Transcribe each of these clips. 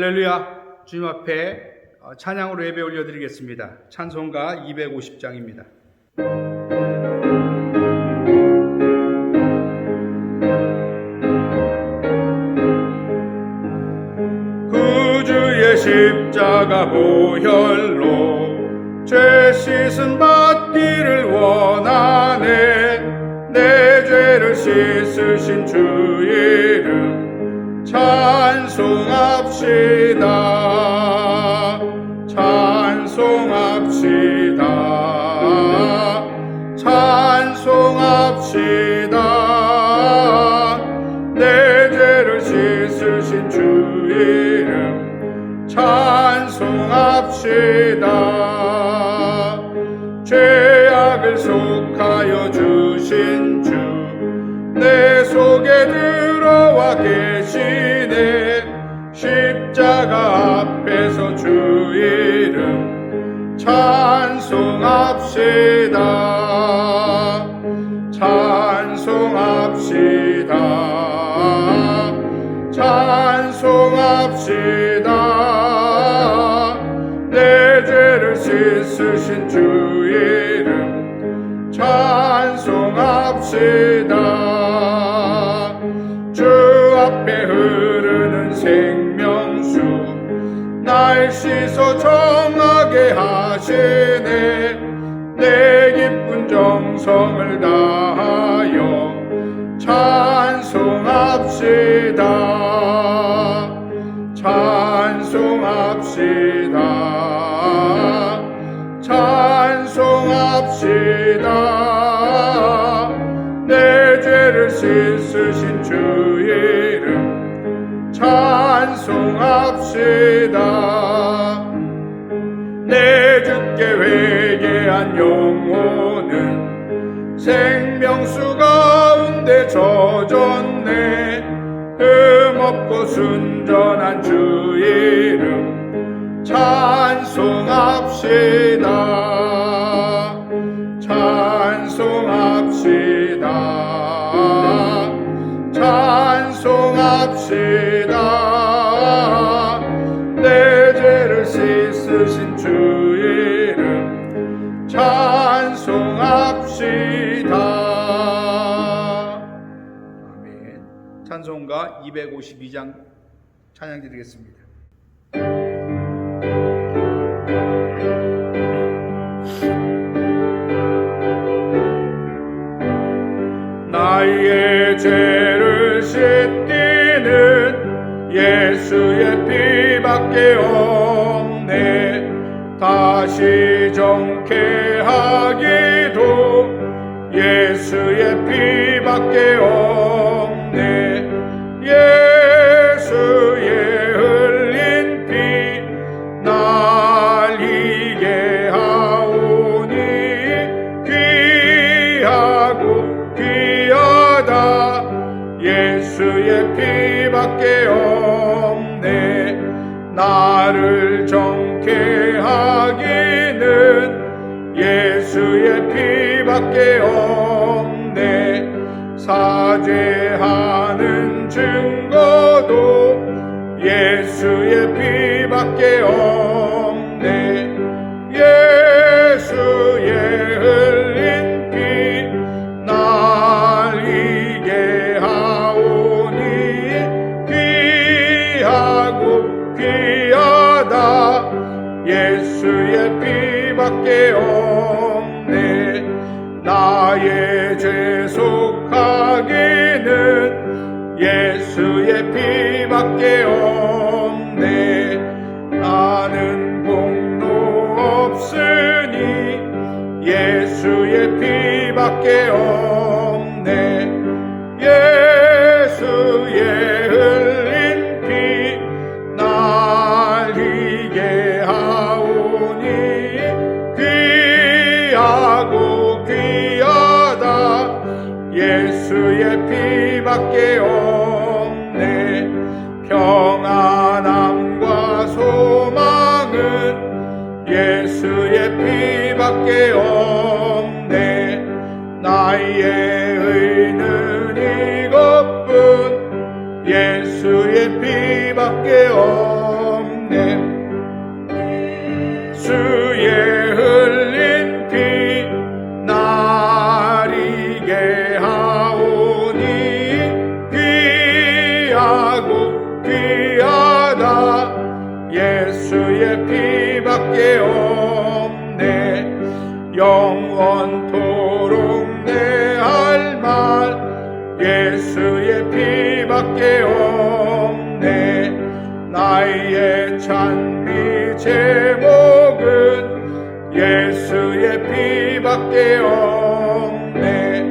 할렐루야. 주님 앞에 찬양으로 예배 올려드리겠습니다. 찬송가 250장입니다. 구주의 십자가 보혈로 죄 씻음 받기를 원하네. 내 죄를 씻으신 주 이름 찬송합시다. 찬송합시다. 찬송합시다. 내 죄를 씻으신 주 이름 찬송합시다. 죄악을 속하여 주신 주 내 속에 들어와 계시네. 십자가 앞에서 주 이름 찬송합시다. 찬송합시다. 찬송합시다. 내 죄를 씻으신 주 이름 찬송합시다. 주 앞에 흐르는 생명수 날 씻어 정하게 하시네. 내 기쁜 정성을 다하여 찬송합시다. 찬송합시다. 찬송합시다. 내 죄를 씻으신 주 이름 찬송합시다. 내 주께 회개한 영혼은 생명수 가운데 젖었네. 흠없고 순전한 주 이름 찬송합시다. 찬송합시다. 찬송합시다. 내 죄를 씻으신 주 이름 찬송합시다. 아멘. 찬송가 252장 찬양 드리겠습니다. 나의 죄를 씻기는 예수의 피밖에 없네. 다시 정케하기도 예수의 피밖에 없네. 예수의 흘린 피 날 이게 하오니 귀하고 귀하다. 예수의 피밖에 없네. 나를 정케 하기는 예수의 피밖에 없네. 사죄하는 증거도 예수의 피밖에 없네. 예수의 흘린 피 날 이게 하오니 귀하고 귀하다. 예수의 피밖에 없네. 나의 죄 속하기는 예수의 피밖에 없네. 나는 공로 없으니 예수의 피밖에 없네. 예수의 흘린 피 날 이게 하오니 귀하고 귀하다. 예수의 피밖에 없네. 평안함과 소망은 예수의 피밖에 없네. 나의 의는 이것뿐 예수의 피밖에 없네. 영원토록 내 할 말 예수의 피밖에 없네. 나의 찬미 제목은 예수의 피밖에 없네.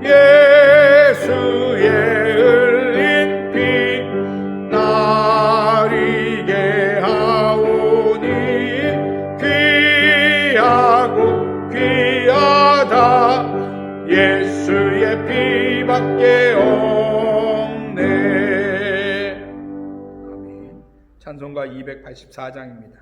예수의 흘린 피 나리게 하오니 귀하고 귀하다. 예수의 피밖에 없네. 아멘. 찬송가 284장입니다.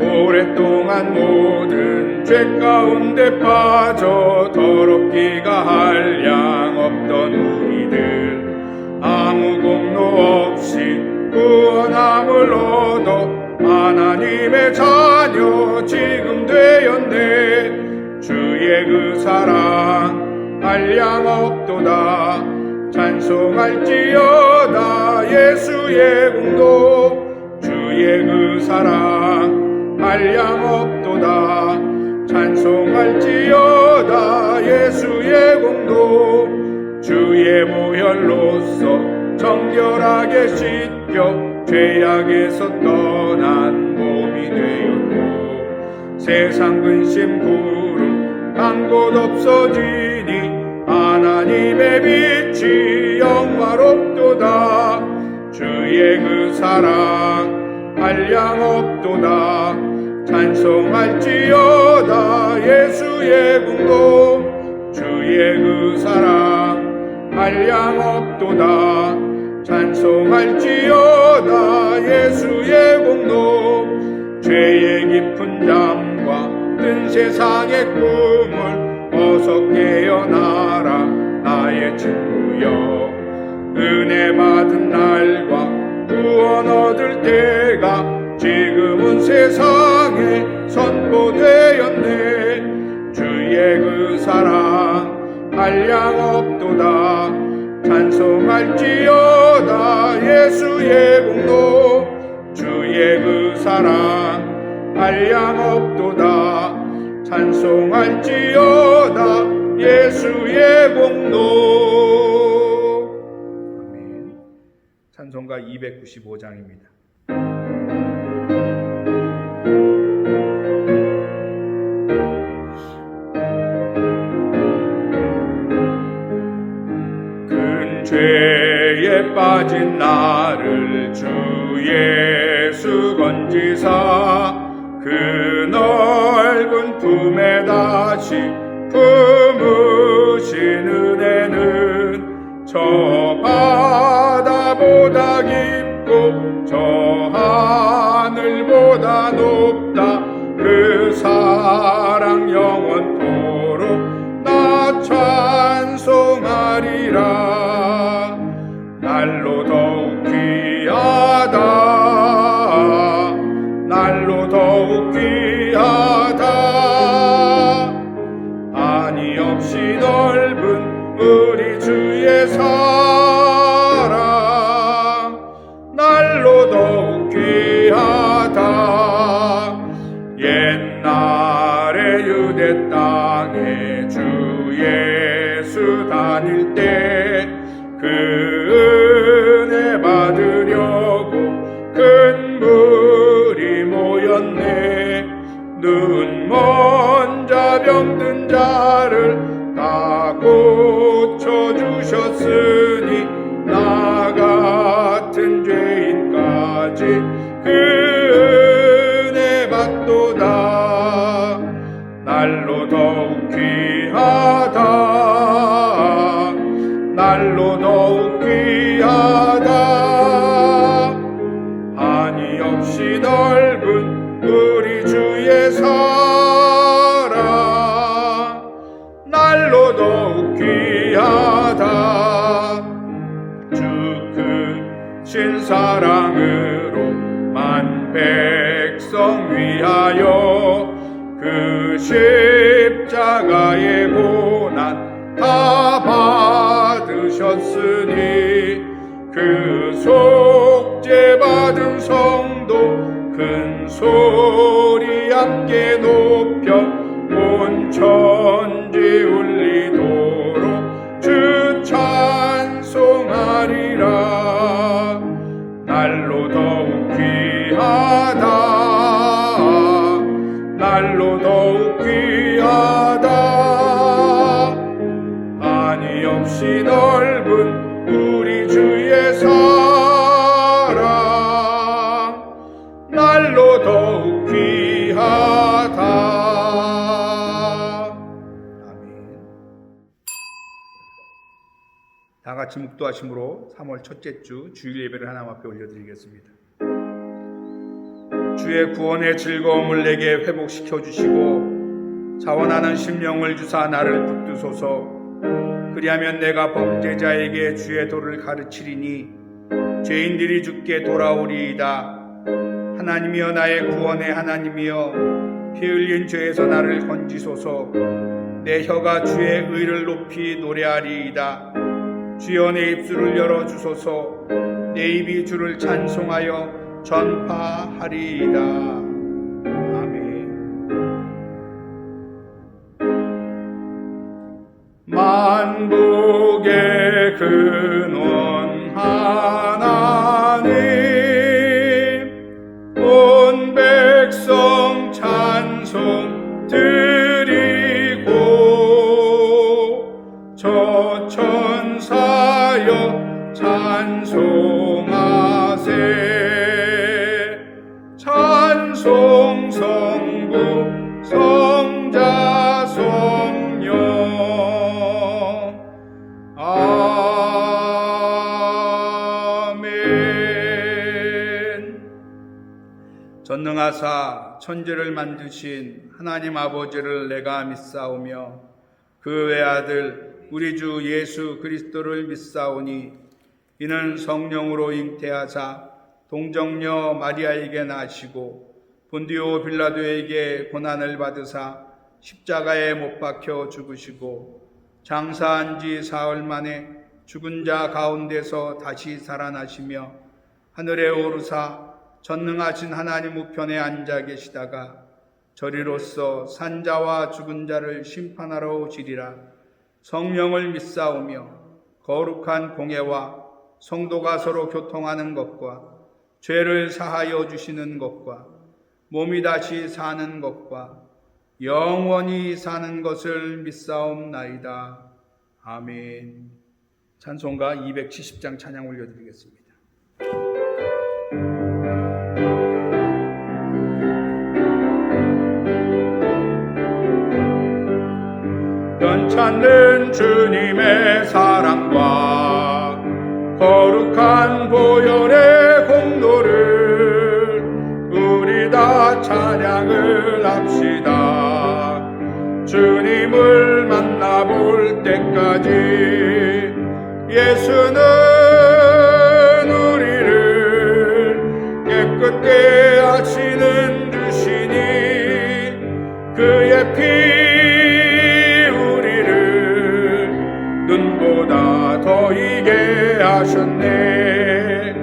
오랫동안 모든 죄 가운데 빠져 더럽기가 한량 없던 우리들 아무 공로 없이 구원함을 얻어 하나님의 자녀 지금 되었네. 주의 그 사랑 한량 없도다. 찬송할지어다 예수의 공로. 주의 그 사랑 한량 없도다. 찬송할지어다 예수의 공로. 주의 보혈로서 정결하게 씻겨 죄악에서 떠난 몸이 되었고 세상 근심 구름 한 곳 없어지니 하나님의 빛이 영화롭도다. 주의 그 사랑 한량 없도다. 찬송할지어다 예수의 공로. 주의 그 사랑 한량 없도다. 찬송할지어다 예수의 공로. 죄의 깊은 잠과 뜬 세상의 꿈을 어서 깨어나라 나의 친구여. 은혜 받은 날과 구원 얻을 때가 지금은 세상에 선포되었네. 주의 그 사랑 한량 없도다. 찬송할지어다 예수의 공로. 주의 그 사랑 한량 없도다. 찬송할지어다 예수의 공로. 아멘. 찬송가 295장입니다. 죄에 빠진 나를 주 예수 건지사 그 넓은 품에 다시 품으신 은혜는 저 바다보다 깊고 저 하늘보다 높다. 그 사랑 영원토록 나 찬송하리라. 날로 더욱 귀하다. 날로 더욱 귀하다. 한이 없이 넓은 우리 주의 사랑. 날로 더욱 귀하다. 옛날에 유대 땅에 주 예수 다닐 때 그 은혜 받으려고 큰 무리 모였네. 눈먼 자 병든 자를 다 고쳐주셨으니 나 같은 죄인까지 그 은혜 받도다. 날로 더욱 귀하다. 날로 더욱 귀하다. 한이 없이 넓은 우리 주의 사랑. 날로 더욱 귀하다. 주 크신 사랑으로 만 백성 위하여 그 십자가의 고난 다 받으셨으니 그 같이 묵도하심으로 3월 첫째 주 주일 예배를 하나님 앞에 올려드리겠습니다. 주의 구원의 즐거움을 내게 회복시켜 주시고 자원하는 심령을 주사 나를 붙드소서. 그리하면 내가 범죄자에게 주의 도를 가르치리니 죄인들이 주께 돌아오리이다. 하나님이여 나의 구원의 하나님이여 피 흘린 죄에서 나를 건지소서. 내 혀가 주의 의를 높이 노래하리이다. 주여 내 입술을 열어주소서. 내 입이 주를 찬송하여 전파하리이다. 아멘. 만복의 근원 하나님 온 백성 찬송 드리고 저 천사여 찬송하세. 찬송 성부 성자 성령 아멘. 전능하사 천지를 만드신 하나님 아버지를 내가 믿사오며 그 외아들 우리 주 예수 그리스도를 믿사오니 이는 성령으로 잉태하사 동정녀 마리아에게 나시고 본디오 빌라도에게 고난을 받으사 십자가에 못 박혀 죽으시고 장사한 지 사흘 만에 죽은 자 가운데서 다시 살아나시며 하늘에 오르사 전능하신 하나님 우편에 앉아 계시다가 저리로서 산자와 죽은 자를 심판하러 오시리라. 성령을 믿사오며 거룩한 공예와 성도가 서로 교통하는 것과 죄를 사하여 주시는 것과 몸이 다시 사는 것과 영원히 사는 것을 믿사옵나이다. 아멘. 찬송가 270장 찬양 올려드리겠습니다. 변찮는 주님의 사랑과 거룩한 보혈의 공로를 우리 다 찬양을 합시다. 주님을 만나볼 때까지 예수는 우리를 깨끗게 하시는 주시니 그의 피 우리를 눈보다 더 이게 하셨네.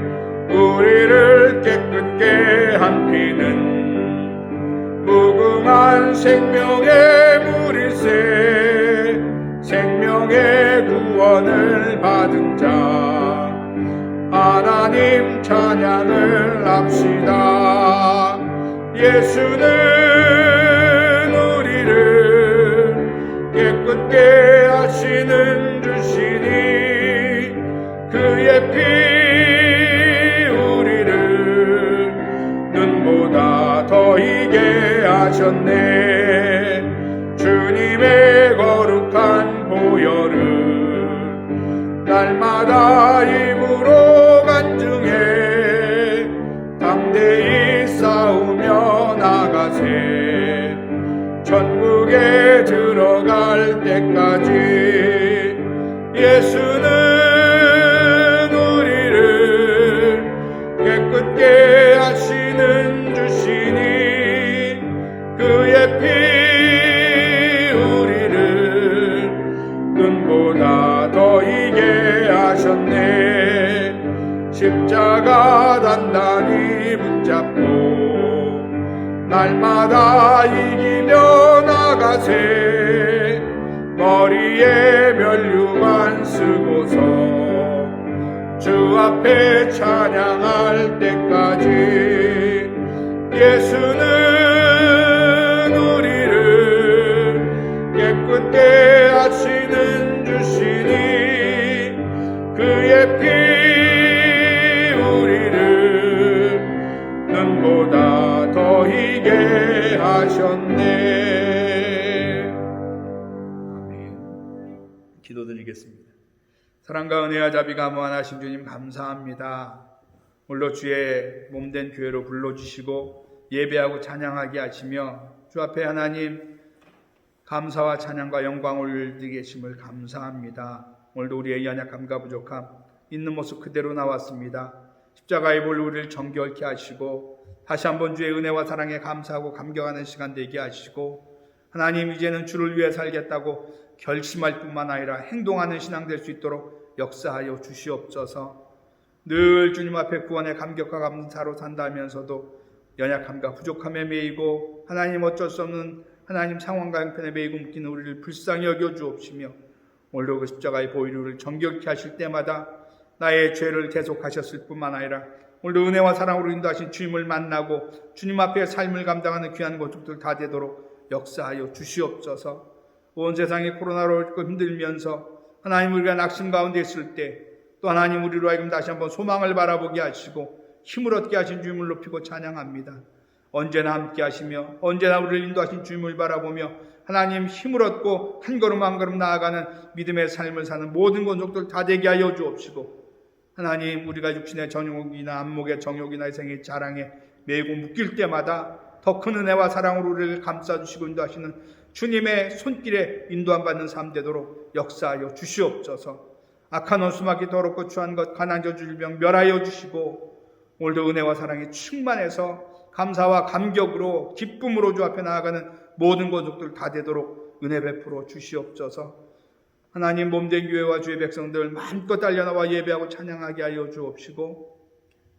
우리를 깨끗게 한 피는 무궁한 생명의 물일세. 생명의 구원을 받은 자 하나님 찬양을 합시다. 예수는 우리를 깨끗게 하시는 주시니 그의 피 우리를 눈보다 더 이게 하셨네. 주님의 거룩한 보혈을 날마다 입으로 간증해 담대히 싸우며 나가세. 천국에 들어갈 때까지 예수는 우리를 깨끗게 하시는 주시니 그의 피 우리를 눈보다 더 이게 하셨네. 십자가 단단히 붙잡고 날마다 이기며 나가세. 머리에 면류관 쓰고서 주 앞에 찬양할 때까지 예수는 우리를 깨끗게 하시는 주시니 그의 피 우리를 눈보다 더 희게 하셨네. 아멘. 기도드리겠습니다. 사랑과 은혜와 자비가 무한하신 주님 감사합니다. 오늘도 주의 몸된 교회로 불러주시고 예배하고 찬양하게 하시며 주 앞에 하나님 감사와 찬양과 영광을 드리게 계심을 감사합니다. 오늘도 우리의 연약함과 부족함 있는 모습 그대로 나왔습니다. 십자가의 볼로 우리를 정결케 하시고 다시 한번 주의 은혜와 사랑에 감사하고 감격하는 시간 되게 하시고 하나님 이제는 주를 위해 살겠다고 결심할 뿐만 아니라 행동하는 신앙 될 수 있도록 역사하여 주시옵소서. 늘 주님 앞에 구원의 감격과 감사로 산다면서도 연약함과 부족함에 매이고 하나님 어쩔 수 없는 하나님 상황과 형편에 매이고 묶이는 우리를 불쌍히 여겨 주옵시며 오늘도 그 십자가의 보혈을 정결케 하실 때마다 나의 죄를 대속하셨을 뿐만 아니라 오늘도 은혜와 사랑으로 인도하신 주님을 만나고 주님 앞에 삶을 감당하는 귀한 고통들 다 되도록 역사하여 주시옵소서. 온 세상이 코로나로 힘들면서 하나님 우리가 낙심 가운데 있을 때 또 하나님 우리로 하여금 다시 한번 소망을 바라보게 하시고 힘을 얻게 하신 주님을 높이고 찬양합니다. 언제나 함께 하시며 언제나 우리를 인도하신 주님을 바라보며 하나님 힘을 얻고 한 걸음 한 걸음 나아가는 믿음의 삶을 사는 모든 권속들 다 되게 하여 주옵시고 하나님 우리가 육신의 정욕이나 안목의 정욕이나 생의 자랑에 매고 묶일 때마다 더 큰 은혜와 사랑으로 우리를 감싸주시고 인도하시는 주님의 손길에 인도함 받는 삶 되도록 역사하여 주시옵소서. 악한 원수마귀 더럽고 추한 것 가난 저주 질병 멸하여 주시고 오늘도 은혜와 사랑에 충만해서 감사와 감격으로 기쁨으로 주 앞에 나아가는 모든 권속들 다 되도록 은혜 베풀어 주시옵소서. 하나님 몸된 교회와 주의 백성들 마음껏 달려나와 예배하고 찬양하게 하여 주옵시고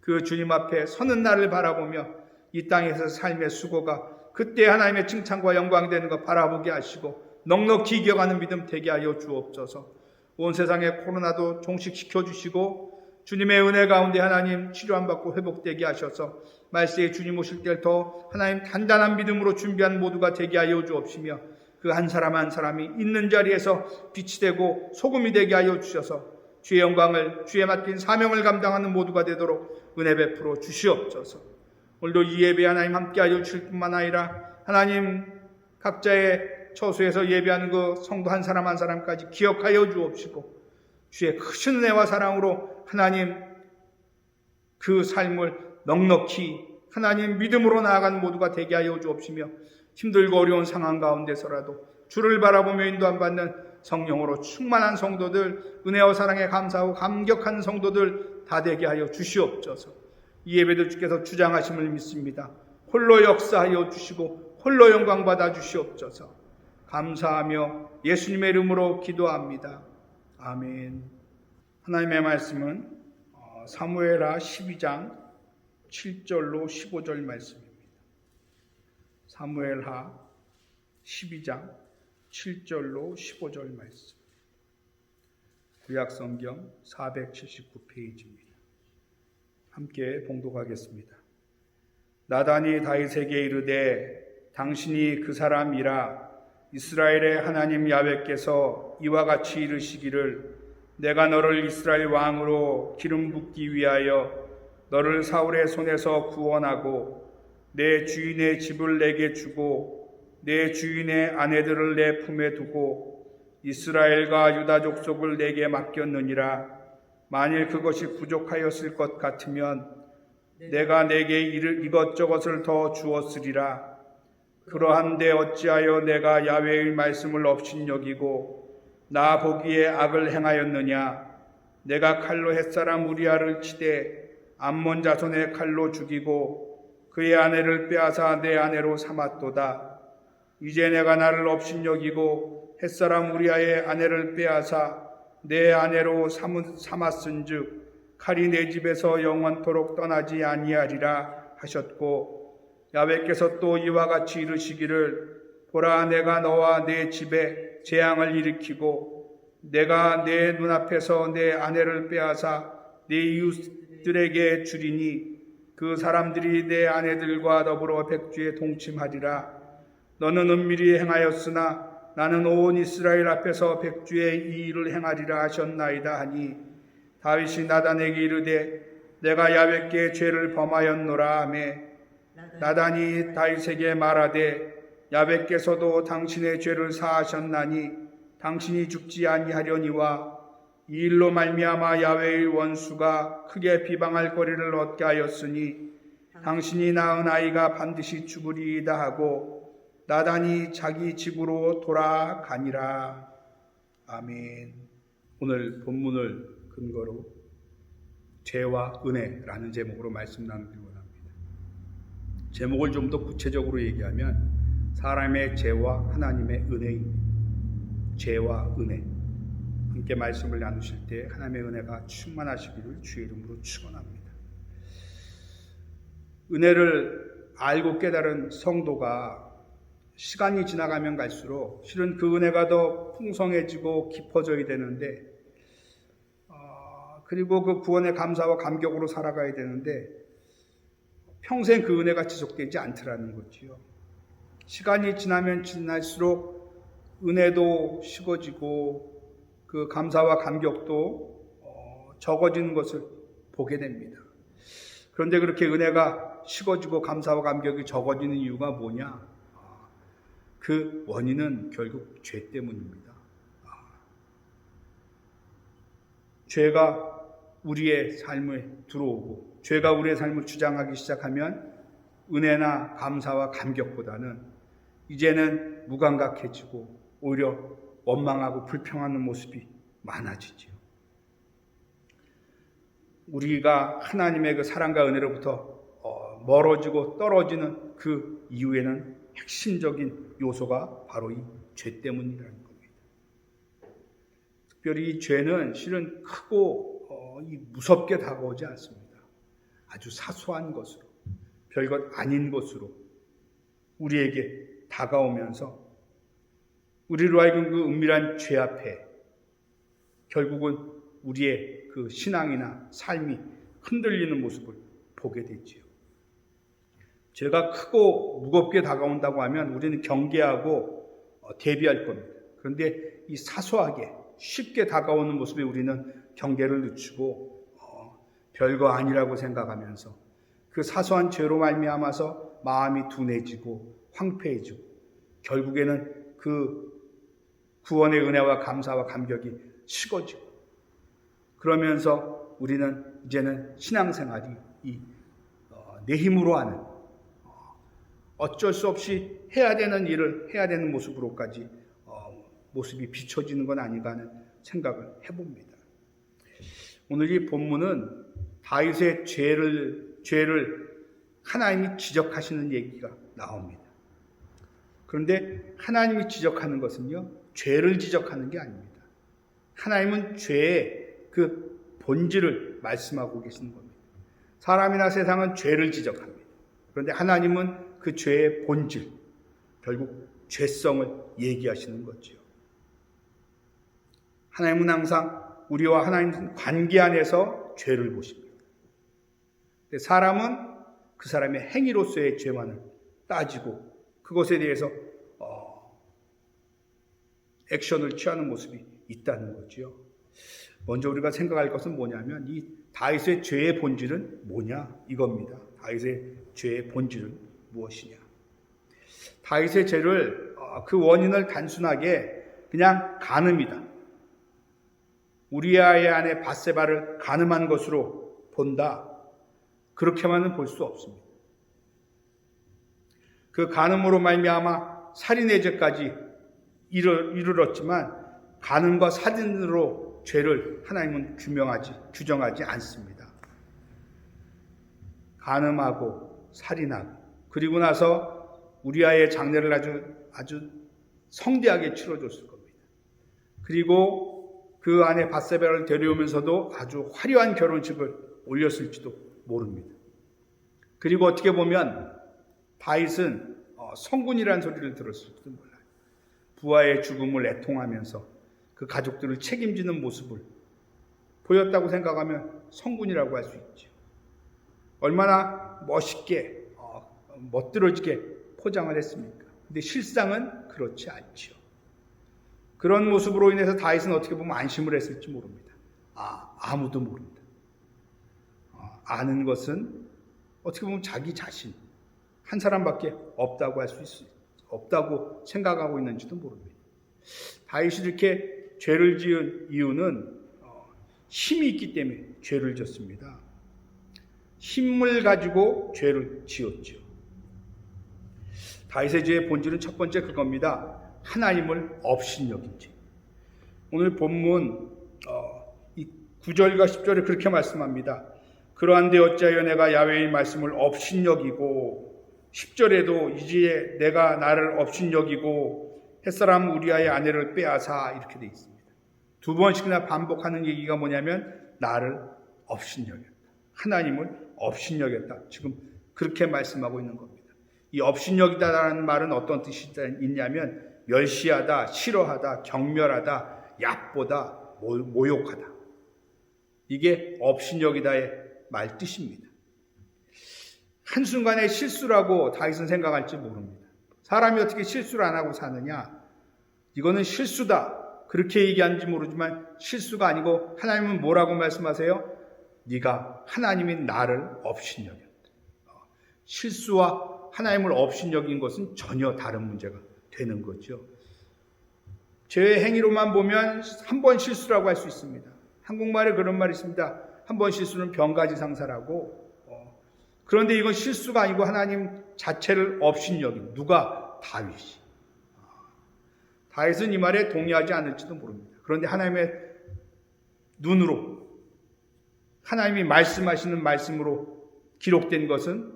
그 주님 앞에 서는 날을 바라보며 이 땅에서 삶의 수고가 그때 하나님의 칭찬과 영광 되는 것 바라보게 하시고 넉넉히 이겨가는 믿음 되게 하여 주옵소서. 온 세상의 코로나도 종식시켜 주시고 주님의 은혜 가운데 하나님 치료 안 받고 회복되게 하셔서 말세에 주님 오실 때 더 하나님 단단한 믿음으로 준비한 모두가 되게 하여 주옵시며 그 한 사람 한 사람이 있는 자리에서 빛이 되고 소금이 되게 하여 주셔서 주의 영광을 주의 맡긴 사명을 감당하는 모두가 되도록 은혜 베풀어 주시옵소서. 오늘도 이 예배 하나님 함께 하여 주실 뿐만 아니라 하나님 각자의 처소에서 예배하는 그 성도 한 사람 한 사람까지 기억하여 주옵시고 주의 크신 은혜와 사랑으로 하나님 그 삶을 넉넉히 하나님 믿음으로 나아간 모두가 되게 하여 주옵시며 힘들고 어려운 상황 가운데서라도 주를 바라보며 인도함 받는 성령으로 충만한 성도들 은혜와 사랑에 감사하고 감격한 성도들 다 되게 하여 주시옵소서. 이 예배도 주께서 주장하심을 믿습니다. 홀로 역사하여 주시고 홀로 영광 받아 주시옵소서. 감사하며 예수님의 이름으로 기도합니다. 아멘. 하나님의 말씀은 사무엘하 12장 7절로 15절 말씀입니다. 사무엘하 12장 7절로 15절 말씀. 구약성경 479페이지입니다. 함께 봉독하겠습니다. 나단이 다윗에게 이르되 당신이 그 사람이라 이스라엘의 하나님 야훼께서 이와 같이 이르시기를 내가 너를 이스라엘 왕으로 기름 붓기 위하여 너를 사울의 손에서 구원하고 내 주인의 집을 내게 주고 내 주인의 아내들을 내 품에 두고 이스라엘과 유다 족속을 내게 맡겼느니라. 만일 그것이 부족하였을 것 같으면 내가 내게 이것저것을 더 주었으리라. 그러한데 어찌하여 내가 야훼의 말씀을 업신여기고 나 보기에 악을 행하였느냐. 내가 칼로 햇사람 우리아를 치되 암몬 자손의 칼로 죽이고 그의 아내를 빼앗아 내 아내로 삼았도다. 이제 내가 나를 업신여기고 햇사람 우리아의 아내를 빼앗아 내 아내로 삼았은즉 칼이 내 집에서 영원토록 떠나지 아니하리라 하셨고 야훼께서 또 이와 같이 이르시기를 보라 내가 너와 내 집에 재앙을 일으키고 내가 내 눈앞에서 내 아내를 빼앗아 내 이웃들에게 주리니 그 사람들이 내 아내들과 더불어 백주에 동침하리라. 너는 은밀히 행하였으나 나는 온 이스라엘 앞에서 백주에 이 일을 행하리라 하셨나이다 하니 다윗이 나단에게 이르되 내가 야훼께 죄를 범하였노라 하매 나단이 다윗에게 말하되 야훼께서도 당신의 죄를 사하셨나니 당신이 죽지 아니하려니와 이 일로 말미암아 야훼의 원수가 크게 비방할 거리를 얻게 하였으니 당신이 낳은 아이가 반드시 죽으리이다 하고 나단이 자기 집으로 돌아가니라. 아멘. 오늘 본문을 근거로 죄와 은혜라는 제목으로 말씀 나누기 원합니다. 제목을 좀 더 구체적으로 얘기하면 사람의 죄와 하나님의 은혜입니다. 죄와 은혜. 함께 말씀을 나누실 때 하나님의 은혜가 충만하시기를 주의 이름으로 축원합니다. 은혜를 알고 깨달은 성도가 시간이 지나가면 갈수록 실은 그 은혜가 더 풍성해지고 깊어져야 되는데 그리고 그 구원의 감사와 감격으로 살아가야 되는데 평생 그 은혜가 지속되지 않더라는 거지요. 시간이 지나면 지날수록 은혜도 식어지고 그 감사와 감격도 적어지는 것을 보게 됩니다. 그런데 그렇게 은혜가 식어지고 감사와 감격이 적어지는 이유가 뭐냐? 그 원인은 결국 죄 때문입니다. 죄가 우리의 삶에 들어오고 죄가 우리의 삶을 주장하기 시작하면 은혜나 감사와 감격보다는 이제는 무감각해지고 오히려 원망하고 불평하는 모습이 많아지죠. 우리가 하나님의 그 사랑과 은혜로부터 멀어지고 떨어지는 그 이유에는 핵심적인 요소가 바로 이 죄 때문이라는 겁니다. 특별히 이 죄는 실은 크고 무섭게 다가오지 않습니다. 아주 사소한 것으로, 별것 아닌 것으로 우리에게 다가오면서 우리로 하여금 그 은밀한 죄 앞에 결국은 우리의 그 신앙이나 삶이 흔들리는 모습을 보게 되지요. 죄가 크고 무겁게 다가온다고 하면 우리는 경계하고 대비할 겁니다. 그런데 이 사소하게 쉽게 다가오는 모습에 우리는 경계를 늦추고 별거 아니라고 생각하면서 그 사소한 죄로 말미암아서 마음이 둔해지고 황폐해지고 결국에는 그 구원의 은혜와 감사와 감격이 식어지고 그러면서 우리는 이제는 신앙생활이 내 힘으로 하는 어쩔 수 없이 해야 되는 일을 해야 되는 모습으로까지 모습이 비춰지는 건 아닌가 하는 생각을 해봅니다. 오늘 이 본문은 다윗의 죄를 하나님이 지적하시는 얘기가 나옵니다. 그런데 하나님이 지적하는 것은요, 죄를 지적하는 게 아닙니다. 하나님은 죄의 그 본질을 말씀하고 계시는 겁니다. 사람이나 세상은 죄를 지적합니다. 그런데 하나님은 그 죄의 본질, 결국 죄성을 얘기하시는 거죠. 하나님은 항상 우리와 하나님 관계 안에서 죄를 보십니다. 사람은 그 사람의 행위로서의 죄만을 따지고 그것에 대해서 액션을 취하는 모습이 있다는 거죠. 먼저 우리가 생각할 것은 뭐냐면 이 다윗의 죄의 본질은 뭐냐 이겁니다. 다윗의 죄의 본질은 무엇이냐. 다윗의 죄를 그 원인을 단순하게 그냥 간음이다. 우리아의 아내 밧세바를 간음한 것으로 본다. 그렇게만은 볼 수 없습니다. 그 간음으로 말미암아 살인의 죄까지 이르렀지만 간음과 살인으로 죄를 하나님은 규정하지 않습니다. 간음하고 살인하고 그리고 나서 우리아의 장례를 아주 성대하게 치러줬을 겁니다. 그리고 그 아내 밧세바를 데려오면서도 아주 화려한 결혼식을 올렸을지도 모릅니다. 그리고 어떻게 보면 다윗은 성군이라는 소리를 들었을지도 몰라요. 부하의 죽음을 애통하면서 그 가족들을 책임지는 모습을 보였다고 생각하면 성군이라고 할 수 있죠. 얼마나 멋있게 멋들어지게 포장을 했습니까? 근데 실상은 그렇지 않죠. 그런 모습으로 인해서 다윗은 어떻게 보면 안심을 했을지 모릅니다. 아무도 모릅니다. 아는 것은 어떻게 보면 자기 자신 한 사람밖에 없다고 할 수 있어요. 없다고 생각하고 있는지도 모릅니다. 다윗이 이렇게 죄를 지은 이유는 힘이 있기 때문에 죄를 졌습니다. 힘을 가지고 죄를 지었죠. 다윗의 죄의 본질은 첫 번째 그겁니다. 하나님을 업신여긴 죄. 오늘 본문 9절과 10절에 그렇게 말씀합니다. 그러한데 어찌하여 내가 야훼의 말씀을 업신여기고, 10절에도 이제 내가 나를 업신여기고 햇사람 우리아의 아내를 빼앗아, 이렇게 되어 있습니다. 두 번씩이나 반복하는 얘기가 뭐냐면 나를 업신여겼다. 하나님을 업신여겼다. 지금 그렇게 말씀하고 있는 겁니다. 이 업신여기다라는 말은 어떤 뜻이 있냐면 멸시하다, 싫어하다, 경멸하다, 얕보다, 모욕하다. 이게 업신여기다의 말 뜻입니다. 한순간에 실수라고 다윗은 생각할지 모릅니다. 사람이 어떻게 실수를 안 하고 사느냐? 이거는 실수다. 그렇게 얘기하는지 모르지만 실수가 아니고 하나님은 뭐라고 말씀하세요? 네가 하나님이 나를 업신여겼다. 실수와 하나님을 업신여긴 것은 전혀 다른 문제가 되는 거죠. 죄의 행위로만 보면 한 번 실수라고 할 수 있습니다. 한국말에 그런 말이 있습니다. 한 번 실수는 병가지상사라고. 그런데 이건 실수가 아니고 하나님 자체를 업신여긴, 누가? 다윗이. 다윗은 이 말에 동의하지 않을지도 모릅니다. 그런데 하나님의 눈으로, 하나님이 말씀하시는 말씀으로 기록된 것은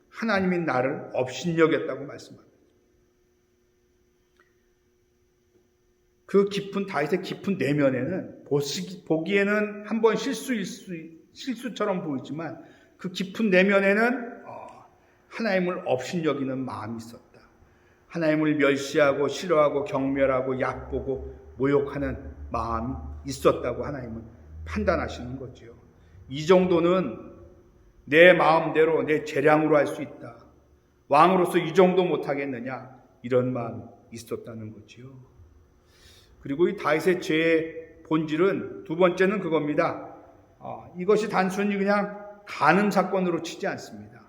하나님이 나를 업신여겼다고 말씀합니다. 그 깊은, 다윗의 깊은 내면에는 보기에는 한 번 실수처럼 보이지만 그 깊은 내면에는 하나님을 업신여기는 마음이 있었다. 하나님을 멸시하고 싫어하고 경멸하고 얕보고 모욕하는 마음이 있었다고 하나님은 판단하시는 거죠. 이 정도는 내 마음대로 내 재량으로 할 수 있다. 왕으로서 이 정도 못하겠느냐, 이런 마음이 있었다는 거죠. 그리고 이 다윗의 죄의 본질은 두 번째는 그겁니다. 이것이 단순히 그냥 간음 사건으로 치지 않습니다.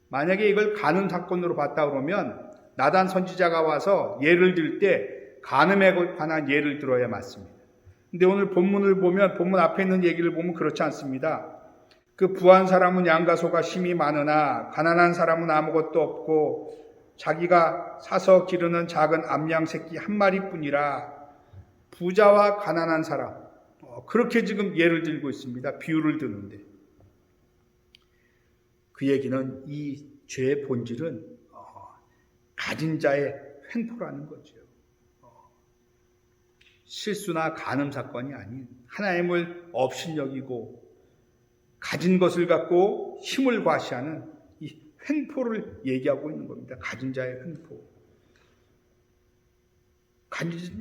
만약에 이걸 간음 사건으로 봤다 그러면 나단 선지자가 와서 예를 들 때 간음에 관한 예를 들어야 맞습니다. 근데 오늘 본문을 보면, 본문 앞에 있는 얘기를 보면 그렇지 않습니다. 그 부한 사람은 양과 소가 심히 많으나 가난한 사람은 아무것도 없고 자기가 사서 기르는 작은 암양 새끼 한 마리뿐이라. 부자와 가난한 사람, 그렇게 지금 예를 들고 있습니다. 비유를 드는데 그 얘기는 이 죄의 본질은 가진 자의 횡포라는 거죠. 실수나 간음 사건이 아닌 하나님을 업신여기고 가진 것을 갖고 힘을 과시하는 이 횡포를 얘기하고 있는 겁니다. 가진 자의 횡포.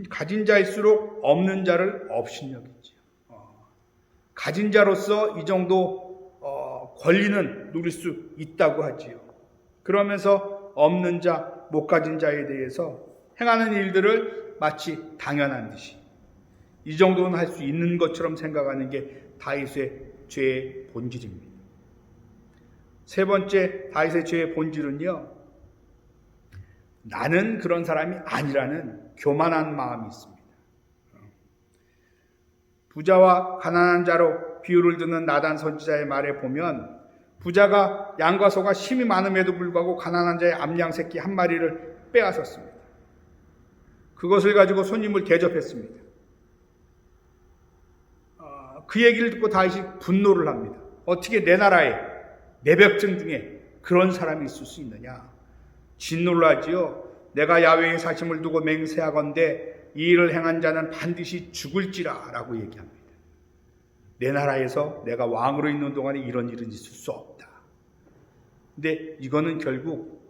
가진 자일수록 없는 자를 업신여기죠. 가진 자로서 이 정도 권리는 누릴 수 있다고 하지요. 그러면서 없는 자, 못 가진 자에 대해서 행하는 일들을 마치 당연한 듯이 이 정도는 할 수 있는 것처럼 생각하는 게 다윗의 죄의 본질입니다. 세 번째 다윗의 죄의 본질은요, 나는 그런 사람이 아니라는 교만한 마음이 있습니다. 부자와 가난한 자로 비유를 듣는 나단 선지자의 말에 보면 부자가 양과 소가 심히 많음에도 불구하고 가난한 자의 암양 새끼 한 마리를 빼앗았습니다. 그것을 가지고 손님을 대접했습니다. 그 얘기를 듣고 다윗이 분노를 합니다. 어떻게 내 나라에, 내 백성 중에 그런 사람이 있을 수 있느냐? 진노를 하지요. 내가 야훼의 사심을 두고 맹세하건대 이 일을 행한 자는 반드시 죽을지라 라고 얘기합니다. 내 나라에서 내가 왕으로 있는 동안에 이런 일은 있을 수 없다. 근데 이거는 결국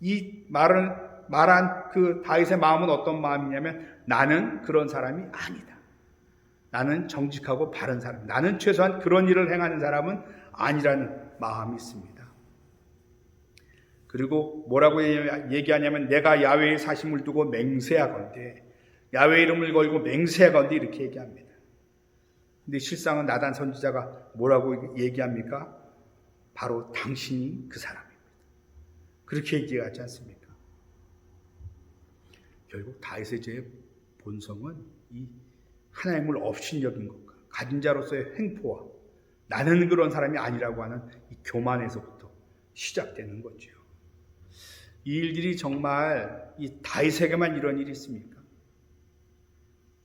이 말한 그 다윗의 마음은 어떤 마음이냐면 나는 그런 사람이 아니다. 나는 정직하고 바른 사람, 나는 최소한 그런 일을 행하는 사람은 아니라는 마음이 있습니다. 그리고 뭐라고 얘기하냐면 내가 야훼의 사심을 두고 맹세하건대, 야훼 이름을 걸고 맹세하건대 이렇게 얘기합니다. 근데 실상은 나단 선지자가 뭐라고 얘기합니까? 바로 당신이 그 사람입니다. 그렇게 얘기하지 않습니까? 결국 다윗의 죄의 본성은 이 하나님을 업신여긴 것과 가진 자로서의 횡포와 나는 그런 사람이 아니라고 하는 이 교만에서부터 시작되는 거죠. 이 일들이 정말 이 다윗에게만 이런 일이 있습니까?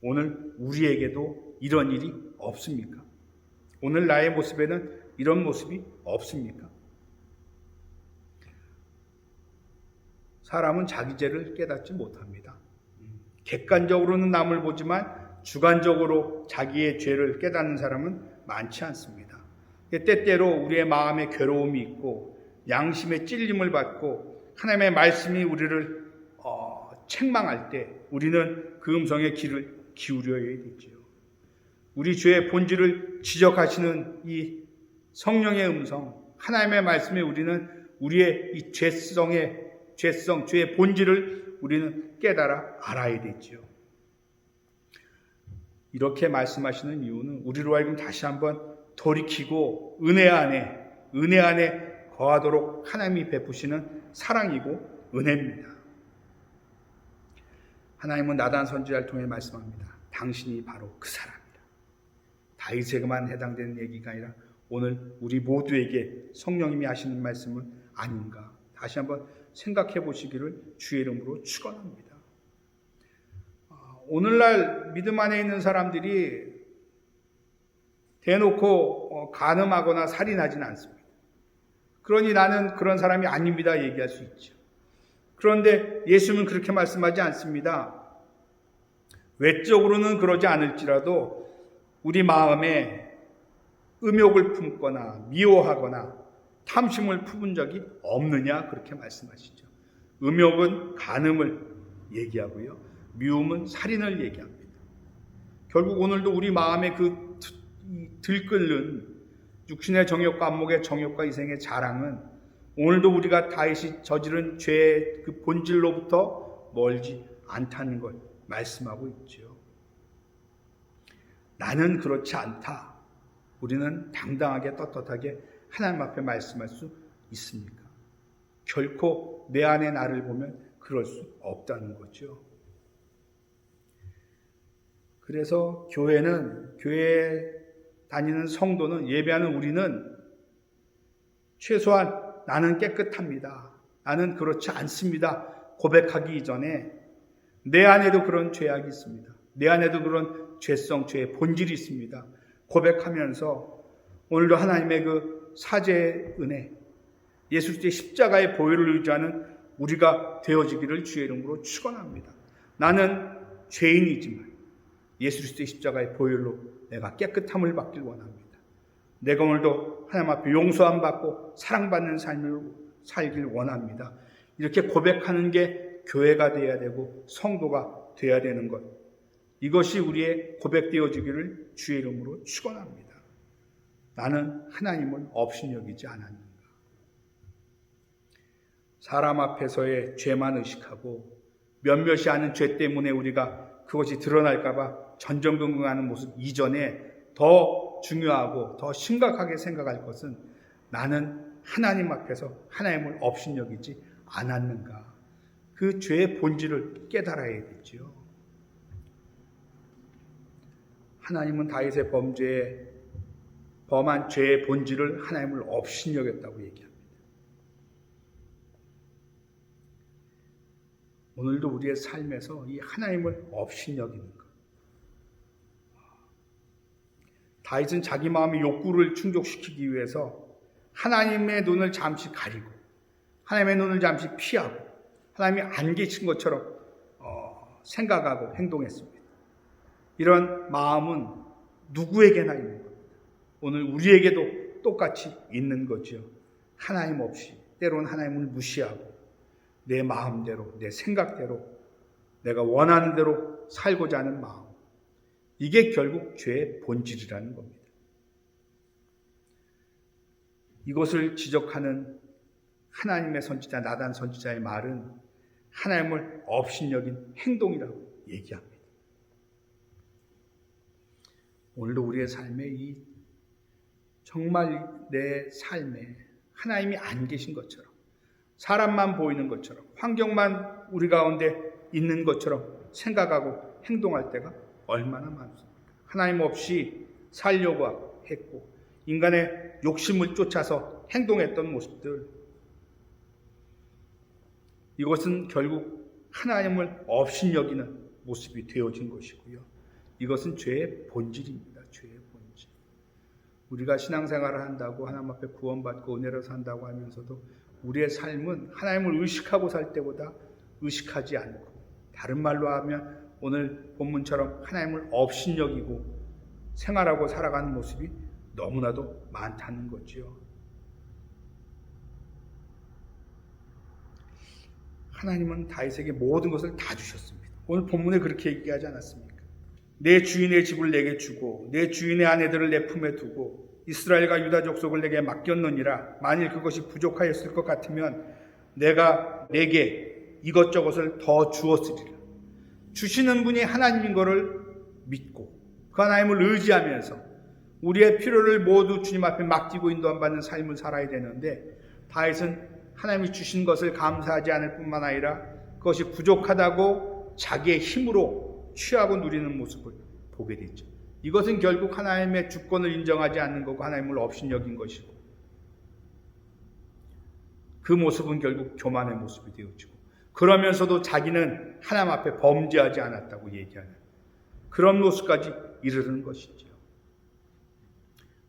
오늘 우리에게도 이런 일이 없습니까? 오늘 나의 모습에는 이런 모습이 없습니까? 사람은 자기 죄를 깨닫지 못합니다. 객관적으로는 남을 보지만 주관적으로 자기의 죄를 깨닫는 사람은 많지 않습니다. 때때로 우리의 마음에 괴로움이 있고 양심의 찔림을 받고 하나님의 말씀이 우리를 책망할 때 우리는 그 음성에 귀를 기울여야 되죠. 우리 죄의 본질을 지적하시는 이 성령의 음성, 하나님의 말씀에 우리는 우리의 이 죄의 본질을 우리는 깨달아 알아야 되죠. 이렇게 말씀하시는 이유는 우리로 하여금 다시 한번 돌이키고 은혜 안에 거하도록 하나님이 베푸시는 사랑이고 은혜입니다. 하나님은 나단 선지자를 통해 말씀합니다. 당신이 바로 그 사람이다. 다윗에게만 해당되는 얘기가 아니라 오늘 우리 모두에게 성령님이 하시는 말씀은 아닌가 다시 한번 생각해 보시기를 주의 이름으로 축원합니다. 오늘날 믿음 안에 있는 사람들이 대놓고 간음하거나 살인하지는 않습니다. 그러니 나는 그런 사람이 아닙니다 얘기할 수 있죠. 그런데 예수님은 그렇게 말씀하지 않습니다. 외적으로는 그러지 않을지라도 우리 마음에 음욕을 품거나 미워하거나 탐심을 품은 적이 없느냐 그렇게 말씀하시죠. 음욕은 간음을 얘기하고요. 미움은 살인을 얘기합니다. 결국 오늘도 우리 마음에 그 들끓는 육신의 정욕과 안목의 정욕과 이생의 자랑은 오늘도 우리가 다윗이 저지른 죄의 그 본질로부터 멀지 않다는 걸 말씀하고 있죠. 나는 그렇지 않다. 우리는 당당하게 떳떳하게 하나님 앞에 말씀할 수 있습니까? 결코 내 안에 나를 보면 그럴 수 없다는 거죠. 그래서 교회에 다니는 성도는 예배하는 우리는 최소한 나는 깨끗합니다. 나는 그렇지 않습니다. 고백하기 이전에 내 안에도 그런 죄악이 있습니다. 내 안에도 그런 죄의 본질이 있습니다. 고백하면서 오늘도 하나님의 그 사죄의 은혜, 예수 그리스도의 십자가의 보혈을 의지하는 우리가 되어지기를 주의 이름으로 축원합니다. 나는 죄인이지만 예수 그리스도의 십자가의 보혈로 내가 깨끗함을 받길 원합니다. 내가 오늘도 하나님 앞에 용서함 받고 사랑받는 삶을 살길 원합니다. 이렇게 고백하는 게 교회가 되어야 되고 성도가 되어야 되는 것. 이것이 우리의 고백되어지기를 주의 이름으로 축원합니다. 나는 하나님을 업신여기지 않았는가. 사람 앞에서의 죄만 의식하고 몇몇이 아는 죄 때문에 우리가 그것이 드러날까 봐 전전긍긍하는 모습 이전에 더 중요하고 더 심각하게 생각할 것은 나는 하나님 앞에서 하나님을 업신여기지 않았는가. 그 죄의 본질을 깨달아야 되죠. 하나님은 다윗의 범한 죄의 본질을 하나님을 업신여겼다고 얘기합니다. 오늘도 우리의 삶에서 이 하나님을 업신여기는 것. 다윗은 자기 마음의 욕구를 충족시키기 위해서 하나님의 눈을 잠시 가리고 하나님의 눈을 잠시 피하고 하나님이 안 계신 것처럼 생각하고 행동했습니다. 이런 마음은 누구에게나 있는 겁니다. 오늘 우리에게도 똑같이 있는 거죠. 하나님 없이 때로는 하나님을 무시하고 내 마음대로 내 생각대로 내가 원하는 대로 살고자 하는 마음. 이게 결국 죄의 본질이라는 겁니다. 이것을 지적하는 하나님의 선지자 나단 선지자의 말은 하나님을 업신여긴 행동이라고 얘기합니다. 오늘도 우리의 삶에 정말 내 삶에 하나님이 안 계신 것처럼 사람만 보이는 것처럼 환경만 우리 가운데 있는 것처럼 생각하고 행동할 때가 얼마나 많습니까? 하나님 없이 살려고 했고 인간의 욕심을 쫓아서 행동했던 모습들, 이것은 결국 하나님을 업신여기는 모습이 되어진 것이고요. 이것은 죄의 본질입니다. 죄의 본질. 우리가 신앙생활을 한다고 하나님 앞에 구원받고 은혜로 산다고 하면서도 우리의 삶은 하나님을 의식하고 살 때보다 의식하지 않고, 다른 말로 하면 오늘 본문처럼 하나님을 업신여기고 생활하고 살아가는 모습이 너무나도 많다는 거지요. 하나님은 다윗에게 모든 것을 다 주셨습니다. 오늘 본문에 그렇게 얘기하지 않았습니까? 내 주인의 집을 내게 주고 내 주인의 아내들을 내 품에 두고 이스라엘과 유다 족속을 내게 맡겼느니라. 만일 그것이 부족하였을 것 같으면 내가 내게 이것저것을 더 주었으리라. 주시는 분이 하나님인 것을 믿고 그 하나님을 의지하면서 우리의 필요를 모두 주님 앞에 맡기고 인도받는 삶을 살아야 되는데, 다윗은 하나님이 주신 것을 감사하지 않을 뿐만 아니라 그것이 부족하다고 자기의 힘으로 취하고 누리는 모습을 보게 됐죠. 이것은 결국 하나님의 주권을 인정하지 않는 거고 하나님을 업신여긴 것이고, 그 모습은 결국 교만의 모습이 되어지고, 그러면서도 자기는 하나님 앞에 범죄하지 않았다고 얘기하는 그런 모습까지 이르는 것이죠.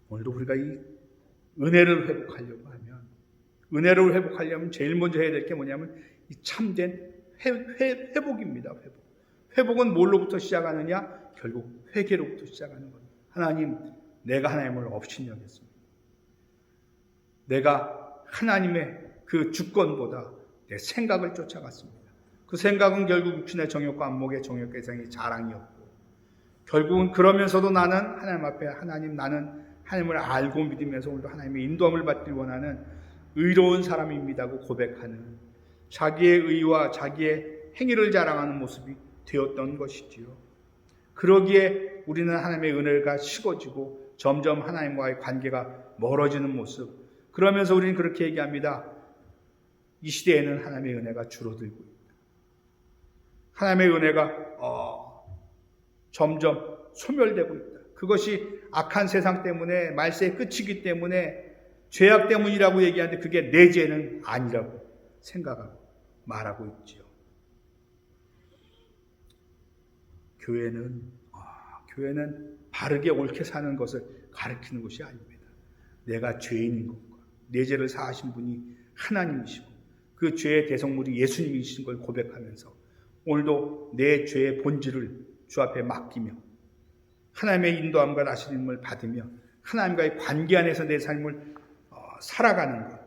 오늘도 우리가 이 은혜를 회복하려면 제일 먼저 해야 될 게 뭐냐면 이 참된 회복입니다. 회복은 뭘로부터 시작하느냐? 결국 회개로부터 시작하는 겁니다. 하나님, 내가 하나님을 업신여겼습니다. 내가 하나님의 그 주권보다 내 생각을 쫓아갔습니다. 그 생각은 결국 육신의 정욕과 안목의 정욕 대상의 자랑이었고, 결국은 그러면서도 나는 하나님 앞에 나는 하나님을 알고 믿으면서 오늘도 하나님의 인도함을 받길 원하는 의로운 사람입니다고 고백하는, 자기의 의와 자기의 행위를 자랑하는 모습이 되었던 것이지요. 그러기에 우리는 하나님의 은혜가 식어지고 점점 하나님과의 관계가 멀어지는 모습, 그러면서 우리는 그렇게 얘기합니다. 이 시대에는 하나님의 은혜가 줄어들고 있다. 하나님의 은혜가 점점 소멸되고 있다. 그것이 악한 세상 때문에, 말세의 끝이기 때문에, 죄악 때문이라고 얘기하는데 그게 내 죄는 아니라고 생각하고 말하고 있지요. 교회는 바르게 옳게 사는 것을 가르치는 것이 아닙니다. 내가 죄인인 것과 내 죄를 사하신 분이 하나님이시고 그 죄의 대성물이 예수님이신 걸 고백하면서 오늘도 내 죄의 본질을 주 앞에 맡기며 하나님의 인도함과 다스림을 받으며 하나님과의 관계 안에서 내 삶을 살아가는 것,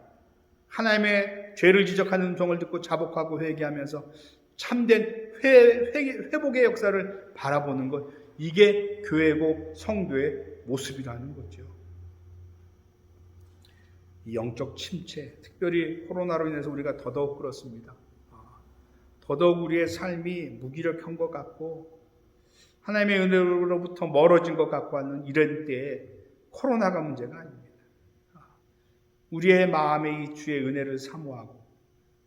하나님의 죄를 지적하는 음성을 듣고 자복하고 회개하면서 참된 회복의 역사를 바라보는 것, 이게 교회고 성도의 모습이라는 거죠. 이 영적 침체, 특별히 코로나로 인해서 우리가 더더욱 그렇습니다. 더더욱 우리의 삶이 무기력한 것 같고 하나님의 은혜로부터 멀어진 것 같고 하는 이런 때에 코로나가 문제가 아닙니다. 우리의 마음에 이 주의 은혜를 사모하고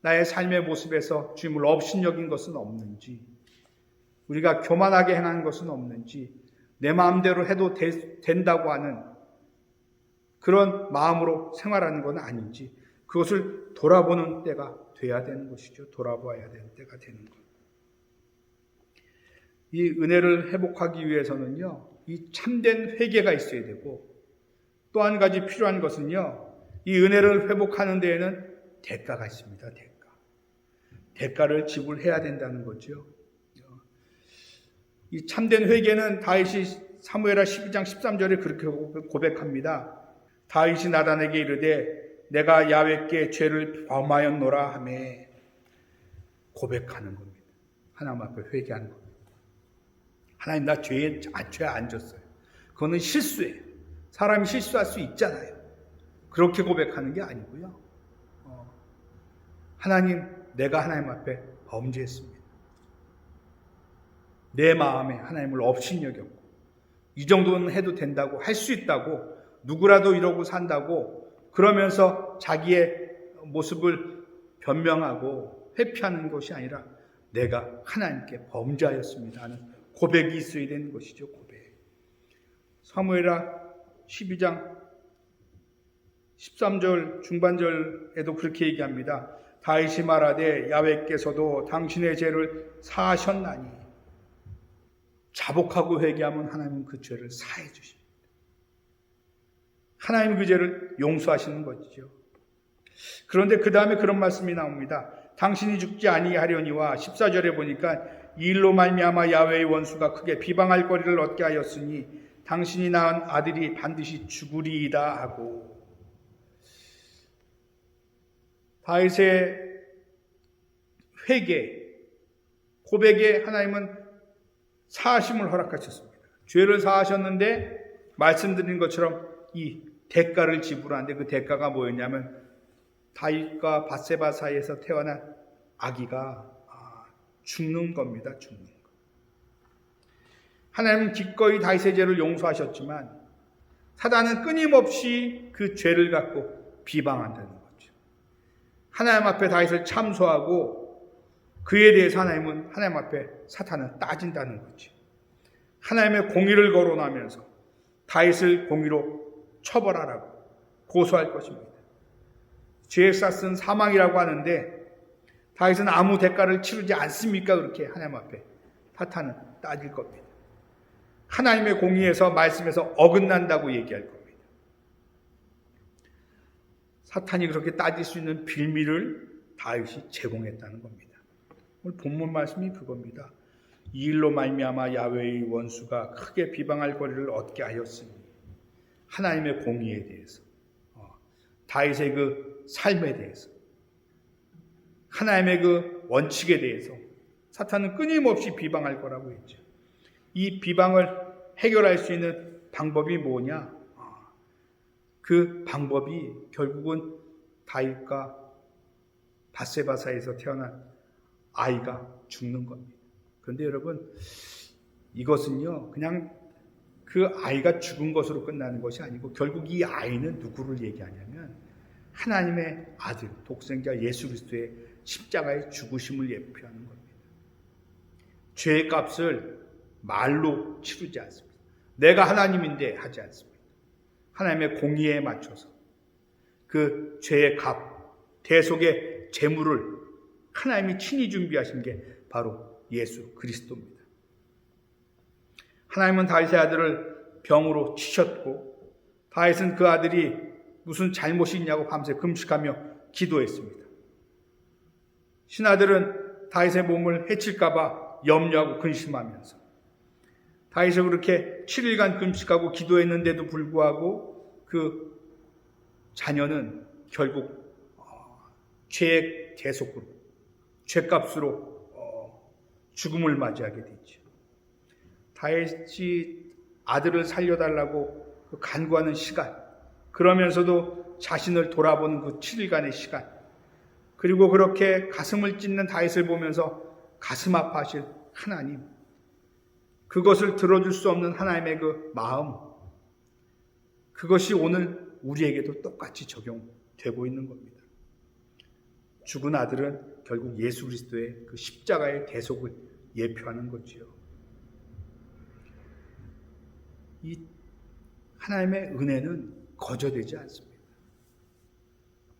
나의 삶의 모습에서 주님을 업신여긴 것은 없는지, 우리가 교만하게 행한 것은 없는지, 내 마음대로 해도 된다고 하는 그런 마음으로 생활하는 건 아닌지, 그것을 돌아보는 때가 돼야 되는 것이죠. 돌아봐야 되는 때가 되는 것. 이 은혜를 회복하기 위해서는요, 이 참된 회개가 있어야 되고, 또 한 가지 필요한 것은요, 이 은혜를 회복하는 데에는 대가가 있습니다. 대가를 지불해야 된다는 거죠. 이 참된 회개는 다윗이 사무엘하 12장 13절에 그렇게 고백합니다. 다윗이 나단에게 이르되 내가 야훼께 죄를 범하였노라 하며 고백하는 겁니다. 하나님 앞에 회개하는 겁니다. 하나님, 나 죄에 안 졌어요. 그거는 실수예요. 사람이 실수할 수 있잖아요. 그렇게 고백하는 게 아니고요. 하나님, 내가 하나님 앞에 범죄했습니다. 내 마음에 하나님을 업신여겼고, 이 정도는 해도 된다고, 할 수 있다고, 누구라도 이러고 산다고 그러면서 자기의 모습을 변명하고 회피하는 것이 아니라 내가 하나님께 범죄하였습니다 하는 고백이 있어야 되는 것이죠. 고백. 사무엘하 12장 13절 중반절에도 그렇게 얘기합니다. 다윗이 말하되 야훼께서도 당신의 죄를 사하셨나니, 자복하고 회개하면 하나님은 그 죄를 사해 주십니다. 하나님은 그 죄를 용서하시는 것이죠. 그런데 그 다음에 그런 말씀이 나옵니다. 당신이 죽지 아니하려니와 14절에 보니까 이 일로 말미암아 야훼의 원수가 크게 비방할 거리를 얻게 하였으니 당신이 낳은 아들이 반드시 죽으리이다 하고, 다윗의 회개, 고백에 하나님은 사하심을 허락하셨습니다. 죄를 사하셨는데 말씀드린 것처럼 이 대가를 지불하는데, 그 대가가 뭐였냐면 다윗과 밧세바 사이에서 태어난 아기가 죽는 겁니다. 죽는 것. 하나님은 기꺼이 다윗의 죄를 용서하셨지만 사단은 끊임없이 그 죄를 갖고 비방한다는 거죠. 하나님 앞에 다윗을 참소하고 그에 대해서 하나님 앞에 사탄은 따진다는 거죠. 하나님의 공의를 거론하면서 다윗을 공의로 처벌하라고 고소할 것입니다. 죄의 싹은 사망이라고 하는데 다윗은 아무 대가를 치르지 않습니까? 그렇게 하나님 앞에 사탄은 따질 겁니다. 하나님의 공의에서, 말씀에서 어긋난다고 얘기할 겁니다. 사탄이 그렇게 따질 수 있는 빌미를 다윗이 제공했다는 겁니다. 오늘 본문 말씀이 그겁니다. 이 일로 말미암아 야훼의 원수가 크게 비방할 거리를 얻게 하였으니, 하나님의 공의에 대해서, 다윗의 그 삶에 대해서, 하나님의 그 원칙에 대해서 사탄은 끊임없이 비방할 거라고 했죠. 이 비방을 해결할 수 있는 방법이 뭐냐? 그 방법이 결국은 다윗과 밧세바 사이에서 태어난 아이가 죽는 겁니다. 그런데 여러분, 이것은요, 그냥 그 아이가 죽은 것으로 끝나는 것이 아니고, 결국 이 아이는 누구를 얘기하냐면 하나님의 아들, 독생자 예수 그리스도의 십자가의 죽으심을 예표하는 겁니다. 죄의 값을 말로 치르지 않습니다. 내가 하나님인데 하지 않습니다. 하나님의 공의에 맞춰서 그 죄의 값, 대속의 제물을 하나님이 친히 준비하신 게 바로 예수 그리스도입니다. 하나님은 다윗의 아들을 병으로 치셨고, 다윗은 그 아들이 무슨 잘못이 있냐고 밤새 금식하며 기도했습니다. 신하들은 다윗의 몸을 해칠까 봐 염려하고 근심하면서, 다윗은 그렇게 7일간 금식하고 기도했는데도 불구하고 그 자녀는 결국 죄의 대속으로, 죄값으로 죽음을 맞이하게 되죠. 다윗이 아들을 살려달라고 간구하는 시간, 그러면서도 자신을 돌아보는 그 7일간의 시간, 그리고 그렇게 가슴을 찢는 다윗을 보면서 가슴 아파하실 하나님, 그것을 들어줄 수 없는 하나님의 그 마음, 그것이 오늘 우리에게도 똑같이 적용되고 있는 겁니다. 죽은 아들은 결국 예수 그리스도의 그 십자가의 대속을 예표하는 거지요. 이 하나님의 은혜는 거저되지 않습니다.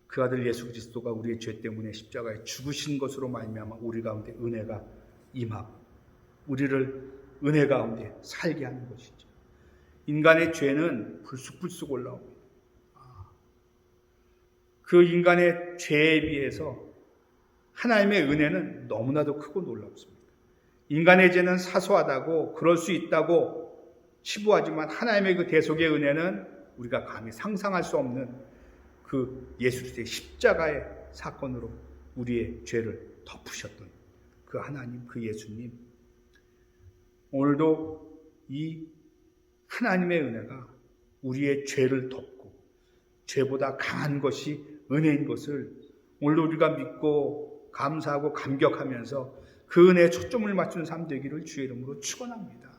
그 아들 예수 그리스도가 우리의 죄 때문에 십자가에 죽으신 것으로 말미암아 우리 가운데 은혜가 임하고 우리를 은혜 가운데 살게 하는 것이죠. 인간의 죄는 불쑥불쑥 올라옵니다. 그 인간의 죄에 비해서 하나님의 은혜는 너무나도 크고 놀랍습니다. 인간의 죄는 사소하다고, 그럴 수 있다고 치부하지만 하나님의 그 대속의 은혜는 우리가 감히 상상할 수 없는 그 예수 그리스도의 십자가의 사건으로 우리의 죄를 덮으셨던 그 하나님, 그 예수님, 오늘도 이 하나님의 은혜가 우리의 죄를 덮고 죄보다 강한 것이 은혜인 것을 오늘도 우리가 믿고 감사하고 감격하면서 그 은혜에 초점을 맞추는 삶 되기를 주의 이름으로 축원합니다.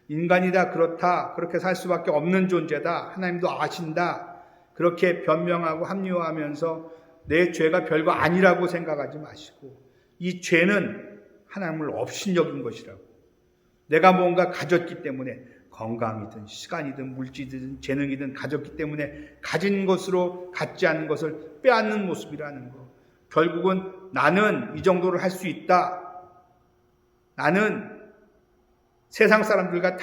인간이다, 그렇다, 그렇게 살 수밖에 없는 존재다, 하나님도 아신다, 그렇게 변명하고 합리화하면서 내 죄가 별거 아니라고 생각하지 마시고, 이 죄는 하나님을 업신여긴 것이라고, 내가 뭔가 가졌기 때문에 건강이든 시간이든 물질이든 재능이든 가졌기 때문에 가진 것으로 갖지 않은 것을 빼앗는 모습이라는 것. 결국은 나는 이 정도를 할 수 있다. 나는 세상 사람들과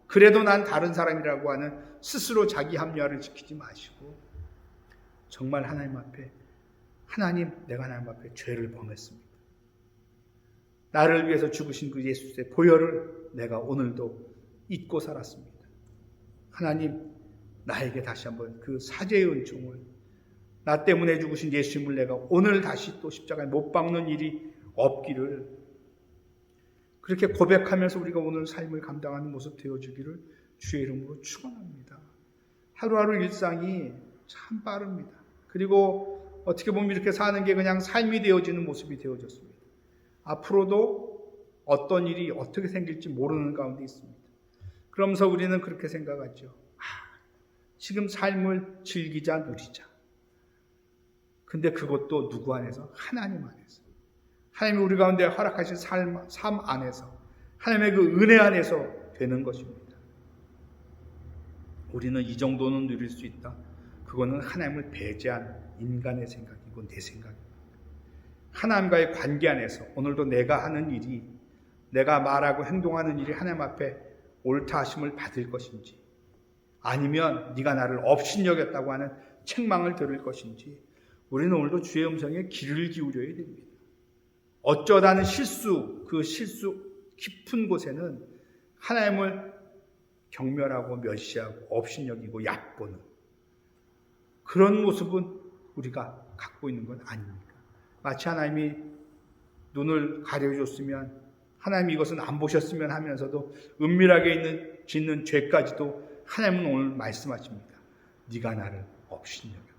그래도 난 다른 사람이라고 하는 스스로 자기 합리화를 지키지 마시고 정말 하나님 앞에 내가 하나님 앞에 죄를 범했습니다. 나를 위해서 죽으신 그 예수의 보혈을 내가 오늘도 잊고 살았습니다. 하나님, 나에게 다시 한번 그 사죄의 은총을, 나 때문에 죽으신 예수님을 내가 오늘 다시 또 십자가에 못 박는 일이 없기를, 그렇게 고백하면서 우리가 오늘 삶을 감당하는 모습 되어주기를 주의 이름으로 축원합니다. 하루하루 일상이 참 빠릅니다. 그리고 어떻게 보면 이렇게 사는 게 그냥 삶이 되어지는 모습이 되어졌습니다. 앞으로도 어떤 일이 어떻게 생길지 모르는 가운데 있습니다. 그러면서 우리는 그렇게 생각하죠. 지금 삶을 즐기자, 누리자. 근데 그것도 누구 안에서? 하나님 안에서. 하나님이 우리 가운데 허락하신 삶 안에서, 하나님의 그 은혜 안에서 되는 것입니다. 우리는 이 정도는 누릴 수 있다. 그거는 하나님을 배제한 인간의 생각이고 내 생각입니다. 하나님과의 관계 안에서 오늘도 내가 하는 일이, 내가 말하고 행동하는 일이 하나님 앞에 옳다 하심을 받을 것인지, 아니면 네가 나를 업신여겼다고 하는 책망을 들을 것인지, 우리는 오늘도 주의 음성에 귀를 기울여야 됩니다. 어쩌다는 그 실수 깊은 곳에는 하나님을 경멸하고 멸시하고 업신여기고 얕보는 그런 모습은 우리가 갖고 있는 건 아닙니까? 마치 하나님이 눈을 가려줬으면, 하나님이 이것은 안 보셨으면 하면서도 은밀하게 짓는 죄까지도 하나님은 오늘 말씀하십니다. 네가 나를 업신여겼다.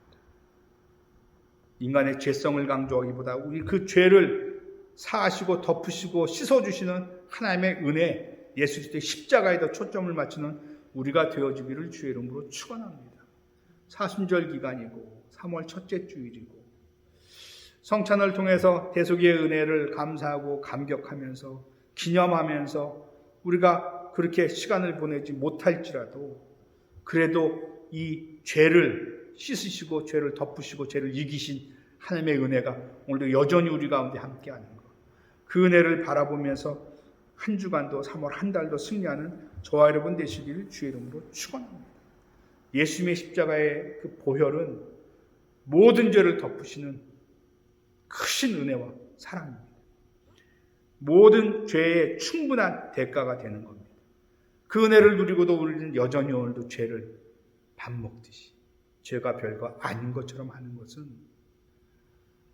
인간의 죄성을 강조하기보다 우리 그 죄를 사하시고 덮으시고 씻어주시는 하나님의 은혜, 예수 그리스도의 십자가에 더 초점을 맞추는 우리가 되어주기를 주의 이름으로 축원합니다. 사순절 기간이고 3월 첫째 주일이고 성찬을 통해서 대속의 은혜를 감사하고 감격하면서 기념하면서 우리가 그렇게 시간을 보내지 못할지라도 그래도 이 죄를 씻으시고 죄를 덮으시고 죄를 이기신 하나님의 은혜가 오늘도 여전히 우리 가운데 함께하는 것, 그 은혜를 바라보면서 한 주간도 3월 한 달도 승리하는 저와 여러분 되시기를 주의 이름으로 축원합니다. 예수님의 십자가의 그 보혈은 모든 죄를 덮으시는 크신 은혜와 사랑입니다. 모든 죄의 충분한 대가가 되는 겁니다. 그 은혜를 누리고도 우리는 여전히 오늘도 죄를 밥 먹듯이 죄가 별거 아닌 것처럼 하는 것은,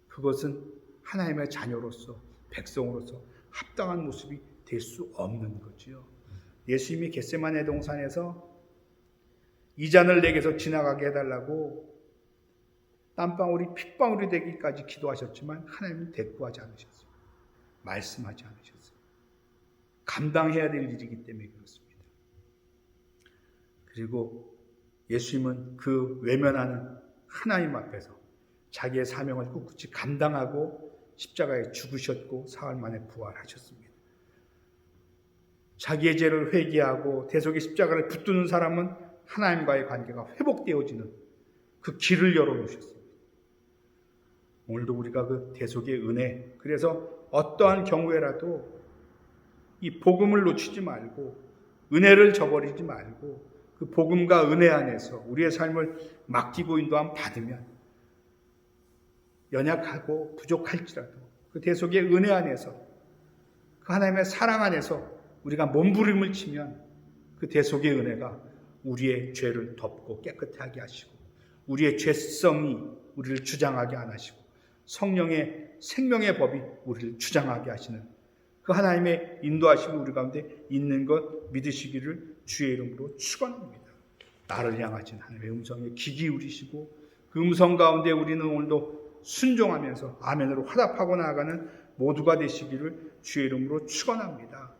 그것은 하나님의 자녀로서, 백성으로서 합당한 모습이 될 수 없는 거지요. 예수님이 겟세마네 동산에서 이 잔을 내게서 지나가게 해달라고 땀방울이 핏방울이 되기까지 기도하셨지만 하나님은 대꾸하지 않으셨어요. 말씀하지 않으셨어요. 감당해야 될 일이기 때문에 그렇습니다. 그리고 예수님은 그 외면하는 하나님 앞에서 자기의 사명을 꿋꿋이 감당하고 십자가에 죽으셨고 사흘 만에 부활하셨습니다. 자기의 죄를 회개하고 대속의 십자가를 붙드는 사람은 하나님과의 관계가 회복되어지는 그 길을 열어놓으셨습니다. 오늘도 우리가 그 대속의 은혜, 그래서 어떠한 경우에라도 이 복음을 놓치지 말고 은혜를 저버리지 말고 그 복음과 은혜 안에서 우리의 삶을 맡기고 인도함 받으면 연약하고 부족할지라도 그 대속의 은혜 안에서 그 하나님의 사랑 안에서 우리가 몸부림을 치면 그 대속의 은혜가 우리의 죄를 덮고 깨끗하게 하시고 우리의 죄성이 우리를 주장하게 안 하시고 성령의 생명의 법이 우리를 주장하게 하시는 그 하나님의 인도하심이 우리 가운데 있는 것 믿으시기를 주의 이름으로 축원합니다. 나를 향하신 하나님의 음성에 귀 기울이시고 그 음성 가운데 우리는 오늘도 순종하면서 아멘으로 화답하고 나아가는 모두가 되시기를 주의 이름으로 축원합니다.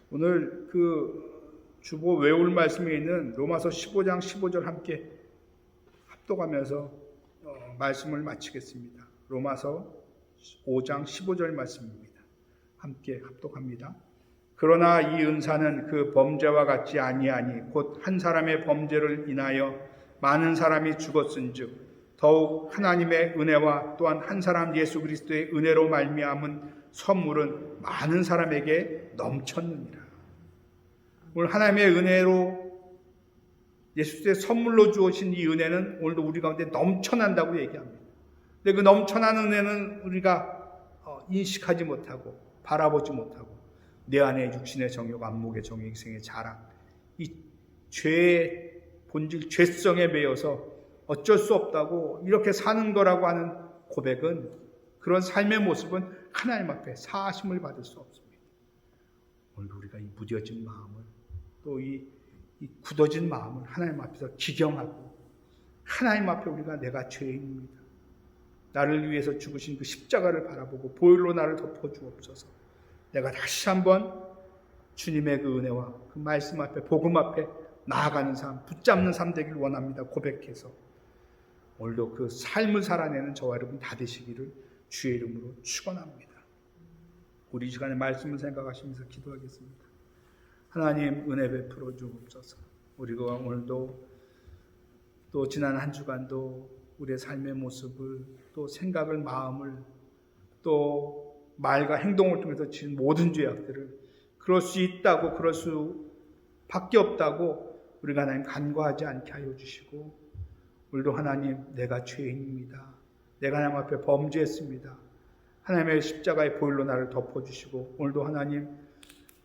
오늘 그 주보 외울 말씀에 있는 로마서 15장 15절 함께 합독하면서 말씀을 마치겠습니다. 로마서 5장 15절 말씀입니다. 함께 합독합니다. 그러나 이 은사는 그 범죄와 같지 아니하니 곧 한 사람의 범죄를 인하여 많은 사람이 죽었은즉 더욱 하나님의 은혜와 또한 한 사람 예수 그리스도의 은혜로 말미암은 선물은 많은 사람에게 넘쳤느니라. 오늘 하나님의 은혜로 예수 그리스도의 선물로 주어진 이 은혜는 오늘도 우리 가운데 넘쳐난다고 얘기합니다. 근데 그 넘쳐난 은혜는 우리가 인식하지 못하고 바라보지 못하고 내 안에 육신의 정욕, 안목의 정욕, 인생의 자랑, 이 죄의 본질, 죄성에 매여서 어쩔 수 없다고 이렇게 사는 거라고 하는 고백은, 그런 삶의 모습은 하나님 앞에 사하심을 받을 수 없습니다. 오늘 우리가 이 무뎌진 마음을, 또 이 굳어진 마음을 하나님 앞에서 기경하고, 하나님 앞에 우리가 내가 죄인입니다, 나를 위해서 죽으신 그 십자가를 바라보고 보혈로 나를 덮어주옵소서. 내가 다시 한번 주님의 그 은혜와 그 말씀 앞에, 복음 앞에 나아가는 삶, 붙잡는 삶 되길 원합니다. 고백해서 오늘도 그 삶을 살아내는 저와 여러분 다 되시기를 주의 이름으로 축원합니다. 우리 시간에 말씀을 생각하시면서 기도하겠습니다. 하나님 은혜 베풀어 주옵소서. 우리가 오늘도 또 지난 한 주간도 우리의 삶의 모습을, 또 생각을, 마음을, 또 말과 행동을 통해서 지은 모든 죄악들을, 그럴 수 있다고, 그럴 수밖에 없다고 우리가 하나님 간과하지 않게 하여 주시고, 오늘도 하나님 내가 죄인입니다, 내가 하나님 앞에 범죄했습니다, 하나님의 십자가의 보혈로 나를 덮어주시고 오늘도 하나님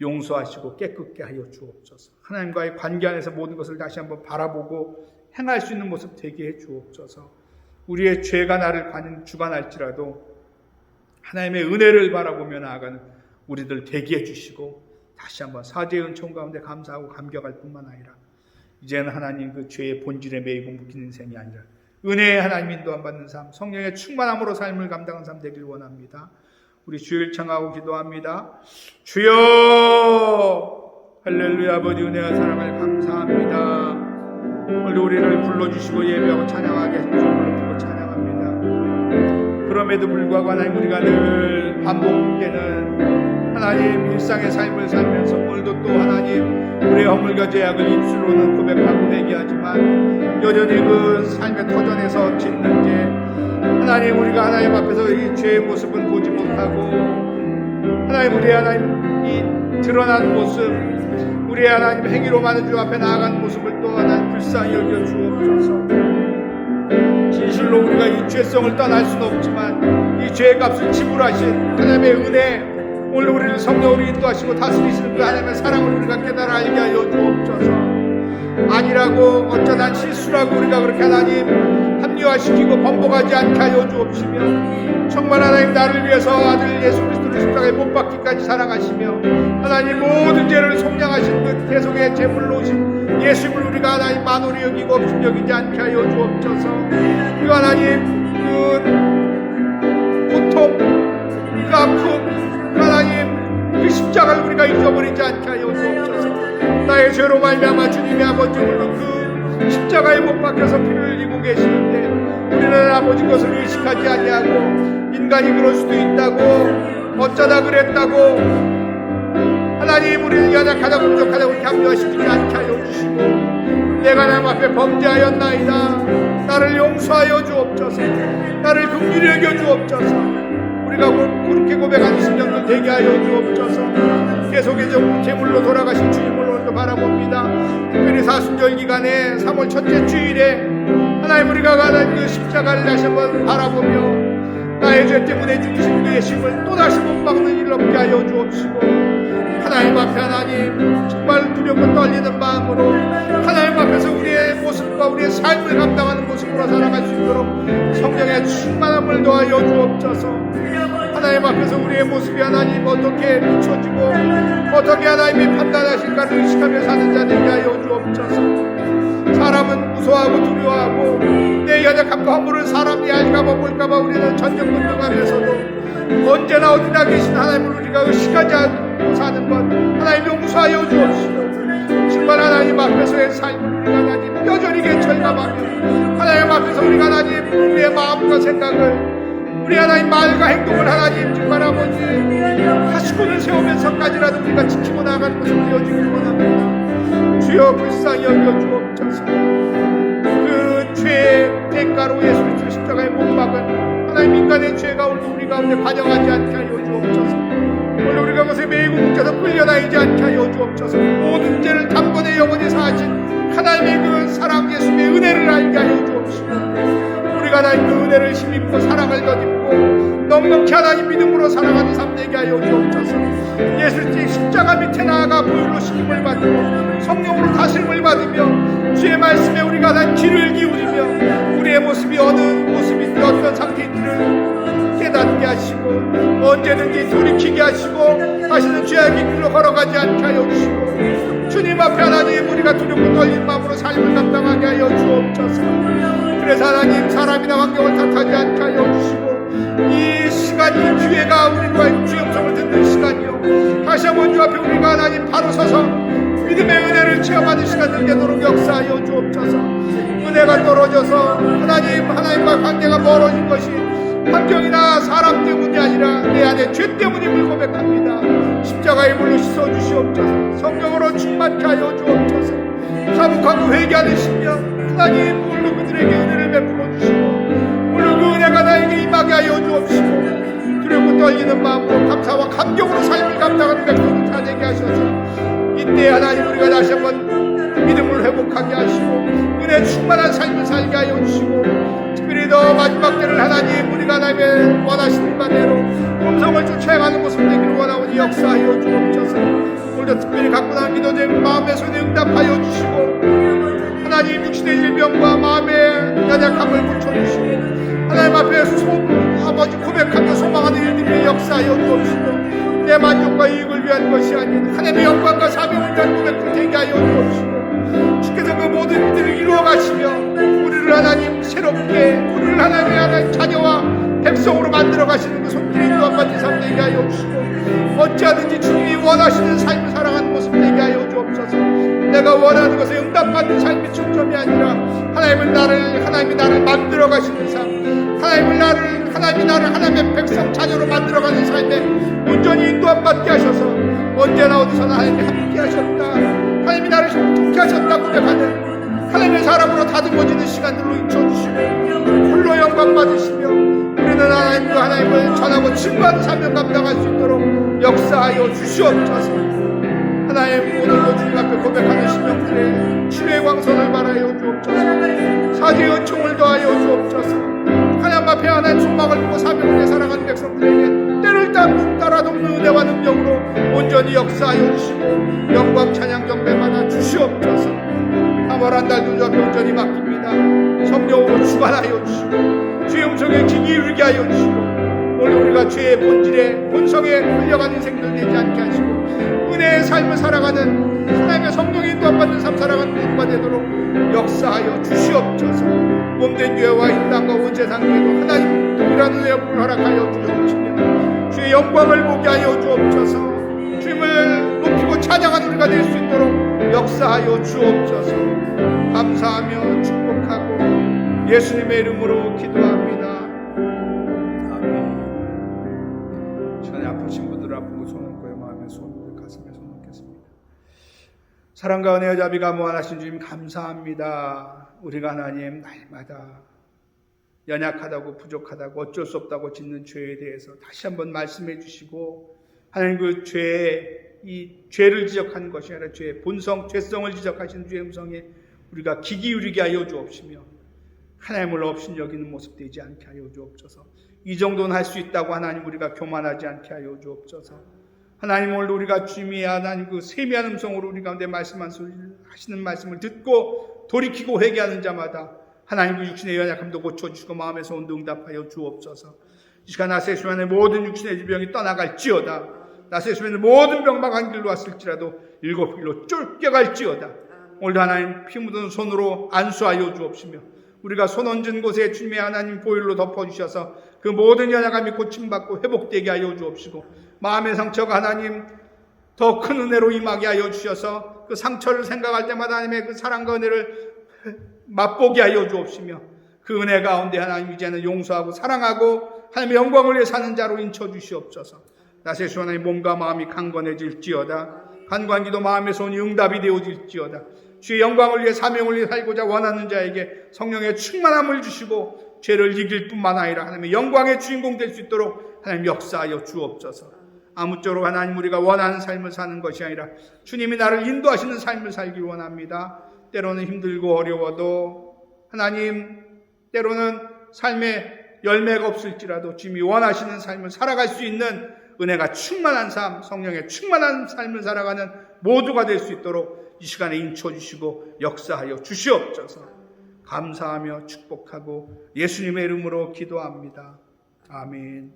용서하시고 깨끗게 하여 주옵소서. 하나님과의 관계 안에서 모든 것을 다시 한번 바라보고 행할 수 있는 모습 되게 해 주옵소서. 우리의 죄가 나를 주관할지라도 하나님의 은혜를 바라보며 나아가는 우리들 되게 해주시고, 다시 한번 사죄의 은총 가운데 감사하고 감격할 뿐만 아니라 이제는 하나님 그 죄의 본질에 매이고 묶이는 인생이 아니라 은혜의 하나님 인도함 받는 삶, 성령의 충만함으로 삶을 감당하는 삶 되길 원합니다. 우리 주를 청하고 기도합니다. 주여, 할렐루야. 아버지 은혜와 사랑을 감사합니다. 오늘도 우리를 불러주시고 예배하고 찬양하게 해주시고 부르고 찬양합니다. 그럼에도 불구하고 하나님, 우리가 늘 반복되는 하나님 일상의 삶을 살면서 오늘도 또 하나님 우리의 허물과 죄악을 입술로는 고백하고 회개하지만 여전히 그 삶의 터전에서 짓는 죄, 하나님 우리가 하나님 앞에서 이 죄의 모습은 보지 못하고, 하나님 우리의 하나님 이 드러난 모습, 우리의 하나님 행위로만은 주 앞에 나아가는 모습을 또 하나님 불쌍히 여겨 주옵소서. 진실로 우리가 이 죄성을 떠날 수는 없지만 이 죄의 값을 지불하신 하나님의 은혜, 오늘 우리를 성령으로 인도하시고 다스리시는 그 하나님의 사랑을 우리가 깨달아 알게 하여 주옵소서. 아니라고, 어쩌다 실수라고 우리가 그렇게 하나님 합리화시키고 번복하지 않게 하여 주옵시며, 정말 하나님 나를 위해서 아들 예수 그리스도를 십자가에 못 박기까지 사랑하시며 하나님 모든 죄를 속량하신 그 대속의 제물로 오신 예수님을 우리가 하나님 만홀히 여기고 없음 여기지 않게 하여 주옵소서. 그 하나님 그 고통, 그 아픔, 하나님 그 십자가를 우리가 잊어버리지 않게 하여 주옵소서. 나의 죄로 말미암아 주님의 아버지 오늘 그 십자가에 못 박혀서 피를 흘리고 계시는데 우리는 아버지 것을 의식하지 아니하고 인간이 그럴 수도 있다고, 어쩌다 그랬다고, 하나님 우리를 연약하다 부족하다고 격려시키지 않게 하여 주시고, 내가 하나님 앞에 범죄하였나이다, 나를 용서하여 주옵소서, 나를 긍휼히 여겨 주옵소서. 우리가 그렇게 고백하는 심령들 되게 하여 주옵소서. 계속의 제물로 돌아가신 주님을 오늘도 바라봅니다. 특별히 사순절 기간에 3월 첫째 주일에 하나님 우리가 가는 그 십자가를 다시 한번 바라보며 나의 죄 때문에 죽으신 그 예수님을 또다시 못 박는 일 없게 하여 주옵시고, 하나님 앞에 하나님 정말 두렵고 떨리는 마음으로 하나님 앞에서 우리의 모습과 우리의 삶을 감당하는 모습으로 살아갈 수 있도록 성령의 충만함을 더하여 주옵소서. 하나님 앞에서 우리의 모습이 하나님 어떻게 비춰지고 어떻게 하나님이 판단하실까를 의식하며 사는 자 되게 하여 주옵소서. 사람은 무서워하고 두려워하고 내 연약함과 허물을 사람이 알까봐 볼까봐 우리는 전전긍긍하면서도 언제나 어디나 계신 하나님을 우리가 의식하지 않고 사는 것 하나님 용서하여 주옵시고, 정말 하나님 앞에서의 삶을 우리가 하나님 뼈저리게 절감하며 하나님 앞에서 우리가 하나님 우리의 마음과 생각을 우리 하나님 말과 행동을 하나님 정말 아버지 하시고는 세우면서까지라도 우리가 지키고 나가는 것을 되어주길 원합니다. 주여 불쌍히 여겨 주옵소서. 그 죄의 대가로 예수 그리스도 십자가에 못 박은 하나님 인간의 죄가 오늘 우리 가운데 반영하지 않게 하여 주옵소서. 오늘 우리가 그것에 매이고 묶여서 끌려다니지 않게 하여 주옵소서. 모든 죄를 단번에 영원히 사하신 하나님의 그 사랑 예수의 은혜를 알게 하여 주옵시고, 우리가 하나님 그 은혜를 힘입고 사랑을 덧입고 넉넉히 하나님 믿음으로 살아가는 삶 되게 하여 주옵소서. 예수의 십자가 밑에 나아가 보혈로 씻김을 받고 성령으로 다스림을 받으며 주의 말씀에 우리가 하나님 귀를 기울이며 우리의 모습이 어느 모습인지 어떤 상태인지를 깨닫게 하시고 언제든지 돌이키게 하시고 다시는 죄악의 길로 걸어가지 않게 하여 주시고 주님 앞에 하나님 우리가 두렵고 떨린 마음으로 삶을 감당하게 하여 주옵소서. 그래서 하나님 사람이나 환경을 탓하지 않게 하여 주시고 이 시간이 기회가 우리가 주의 음성을 듣는 시간이요 다시 한번 주 앞에 우리가 하나님 바로 서서 믿음의 은혜를 체험하는 시간이 되도록 역사하여 주옵소서. 은혜가 떨어져서 하나님과 관계가 멀어진 것이 환경이나 사람 때문이 아니라 내 안에 죄 때문임을 고백합니다. 십자가의 물로 씻어주시옵소서. 성령으로 충만케 하여 주옵소서. 자복하고 회개하는 심령 하나님 오늘 그들에게 은혜를 베풀어 주시고 오늘 그 은혜가 나에게 임하게 하여 주옵시고 두렵고 떨리는 마음으로 감사와 감격으로 삶을 감당하는 백성을 다 되게 하셔서 이때 하나님 우리가 다시 한번 믿음을 회복하게 하시고 은혜 충만한 삶을 살게 하여 주시고 특별히 더 마지막 때를 하나님 우리가 하나님의 원하시는 바대로 음성을 쫓아가는 모습 되기를 원하오니 역사하여 주옵소서. 오늘도 특별히 갖고 나는 기도된 마음의 손에 응답하여 주시고 하나님 육신의 질병과 마음의 연약함을 고쳐주시고 하나님 앞에 아버지 고백하며 소망하는 일들이 역사하여 주옵시고 내 만족과 이익을 위한 것이 아닌 하나님의 영광과 사명을 위한 고백을 되게 하여 주옵시고 주께서 그 모든 일들을 이루어 가시며 우리를 하나님 새롭게 우리를 하나님의 자녀와 백성으로 만들어 가시는 그 손길이 인도함받는 삶 되게 하여 주시고 어찌하든지 주님이 원하시는 삶을 살아가는 모습 되게 하여 주옵소서. 내가 원하는 것에 응답받는 삶이 초점이 아니라 하나님이 나를 만들어 가시는 삶 하나님이 나를 하나님의 백성 자녀로 만들어 가는 삶에 온전히 인도함받게 하셔서 언제나 어디서나 하나님이 함께 하셨다 하나님이 나를 좋게 하셨다 고백하는 하나님의 사람으로 다듬어지는 시간들로 잊혀주시고 홀로 영광 받으시며 우리는 하나님을 전하고 증거하는 사명 감당할 수 있도록 역사하여 주시옵소서. 하나님 오늘도 주님 앞에 고백하는 심령들의 주의 광선을 바라여 주옵소서. 사지의 은총을 더하여 주옵소서. 하나님 앞에 하나님 소망을 두고 사명을 위해 살아가는 백성들에게 때를 따라 돕는 은혜와 능력으로 온전히 역사하여 주시고 영광 찬양 경배 받아 주시옵소서. 3월 한 달도 주 앞에 온전히 맡깁니다. 성령으로 주관하여 주시고 주의 음성에 귀 기울게 하여 주시고 오늘 우리가 죄의 본질에 본성에 끌려가는 인생들 되지 않게 하시고 은혜의 삶을 살아가는 하나님의 성령이 인도받는 삶 살아가는 모두가 되도록 역사하여 주시옵소서. 몸된 교회와 이 땅과 온 세상에도 하나님 동일한 은혜를 허락하여 주옵시며 주의 영광을 보게 하여 주옵소서. 주님을 높이고 찬양하는 우리가 될 수 있도록 역사하여 주옵소서. 감사하며 축복하고 예수님의 이름으로 기도합니다. 아멘. 시간에 아프신 분들 아픈 거 손을 얹고 마음의 손을 가슴에 손 얹겠습니다. 사랑과 은혜와 자비가 무한하신 주님 감사합니다. 우리가 하나님 날마다 연약하다고 부족하다고 어쩔 수 없다고 짓는 죄에 대해서 다시 한번 말씀해 주시고 하나님 그 이 죄를 지적하는 것이 아니라 죄의 본성, 죄성을 지적하시는 주의 음성에 우리가 귀 기울이게 하여 주옵시며 하나님을 없인 여기는 모습 되지 않게 하여 주옵소서. 이 정도는 할 수 있다고 하나님 우리가 교만하지 않게 하여 주옵소서. 하나님 오늘 우리가 주님이 하나님 그 세미한 음성으로 우리 가운데 하시는 말씀을 듣고 돌이키고 회개하는 자마다 하나님 그 육신의 연약함도 고쳐주시고 마음의 소원도 응답하여 주옵소서. 이 시간 나세수면의 모든 육신의 질병이 떠나갈지어다. 나세수면의 모든 병막한 길로 왔을지라도 7길로 쫓겨갈지어다. 오늘도 하나님 피 묻은 손으로 안수하여 주옵시며 우리가 손 얹은 곳에 주님의 하나님 보혈로 덮어주셔서 그 모든 연약함이 고침받고 회복되게 하여 주옵시고 마음의 상처가 하나님 더 큰 은혜로 임하게 하여 주셔서 그 상처를 생각할 때마다 하나님의 그 사랑과 은혜를 맛보게 하여 주옵시며 그 은혜 가운데 하나님 이제는 용서하고 사랑하고 하나님의 영광을 위해 사는 자로 인쳐 주시옵소서. 나세수 하나님 몸과 마음이 강건해질지어다. 간구한 기도 마음의 손이 응답이 되어질지어다. 주의 영광을 위해 사명을 위해 살고자 원하는 자에게 성령의 충만함을 주시고 죄를 이길 뿐만 아니라 하나님의 영광의 주인공 될 수 있도록 하나님 역사하여 주옵소서. 아무쪼록 하나님 우리가 원하는 삶을 사는 것이 아니라 주님이 나를 인도하시는 삶을 살길 원합니다. 때로는 힘들고 어려워도 하나님, 때로는 삶에 열매가 없을지라도 주님이 원하시는 삶을 살아갈 수 있는 은혜가 충만한 삶, 성령의 충만한 삶을 살아가는 모두가 될 수 있도록 이 시간에 인쳐주시고 역사하여 주시옵소서. 감사하며 축복하고 예수님의 이름으로 기도합니다. 아멘.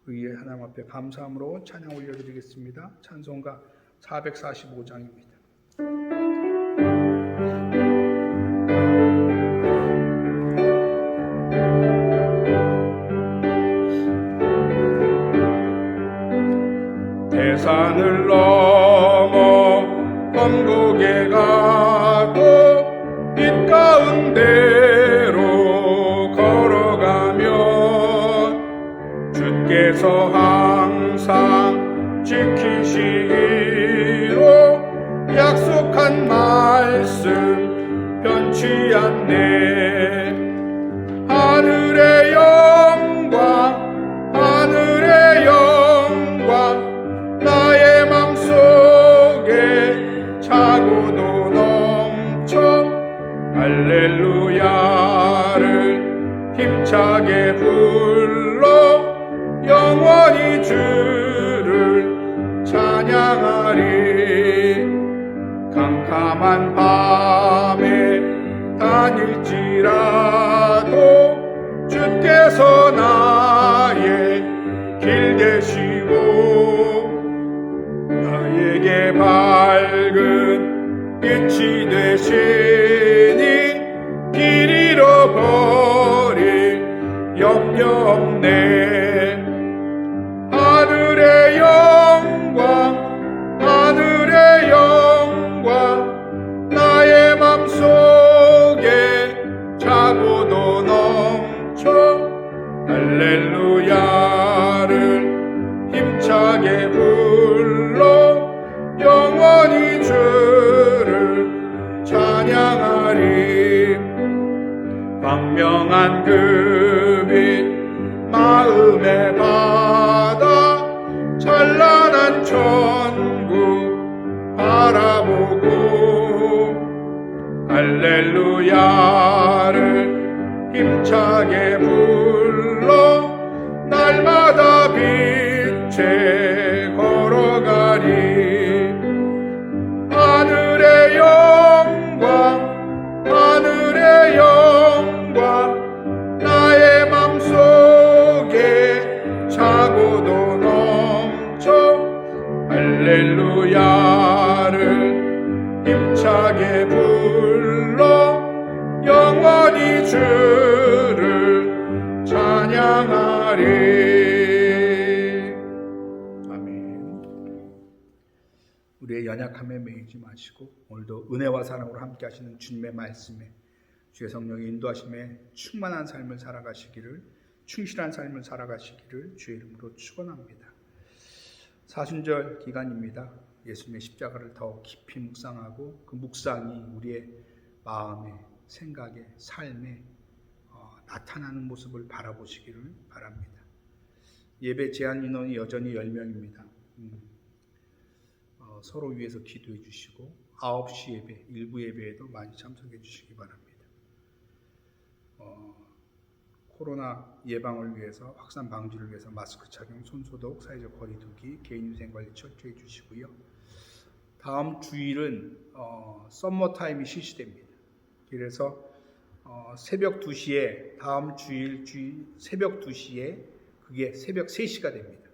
우리 하나님 앞에 감사함으로 찬양 올려드리겠습니다. 찬송가 445장입니다. 대산을 넘어 천국에 가도 빛 가운데로 걸어가면 주께서 항상 지키시기로 약속한 말씀 변치 않네. 하늘의 영광, 하늘의 영광, 나의 맘속에 차고도 넘쳐 할렐루야를 힘차게 불러 영원히 주를 찬양하리. 캄캄한 밤에 다닐지라도 주께서 나의 길 되시고 나에게 밝은 빛이 되시니 길 잃어버릴 염려 없네. 하늘의 영광, 하늘의 영광, 나의 맘속에 차고도 넘쳐 할렐루야를 힘차게 불러 영원히 주를 찬양하리. 광명한 그 빛 마음의 바다 찬란한 천국 바라보고 할렐루야를 힘차게 불러 날마다 빛에 걸어가리. 하늘의 영광, 하늘의 영광, 나의 맘속에 차고도 넘쳐 할렐루야를 힘차게 불러 영원히 주를 찬양하리. 우리의 연약함에 매이지 마시고 오늘도 은혜와 사랑으로 함께 하시는 주님의 말씀에 주의 성령의 인도하심에 충만한 삶을 살아가시기를, 충실한 삶을 살아가시기를 주의 이름으로 축원합니다. 사순절 기간입니다. 예수님의 십자가를 더 깊이 묵상하고 그 묵상이 우리의 마음에, 생각에, 삶에 나타나는 모습을 바라보시기를 바랍니다. 예배 제한 인원이 여전히 10명입니다. 서로 위해서 기도해 주시고 9시 예배, 일부 예배에도 많이 참석해 주시기 바랍니다. 코로나 예방을 위해서, 확산 방지를 위해서 마스크 착용, 손소독, 사회적 거리 두기, 개인위생 관리 철저히 해 주시고요. 다음 주일은 썸머 타임이 실시됩니다. 그래서 새벽 2시에, 다음 주일 새벽 2시에 그게 새벽 3시가 됩니다.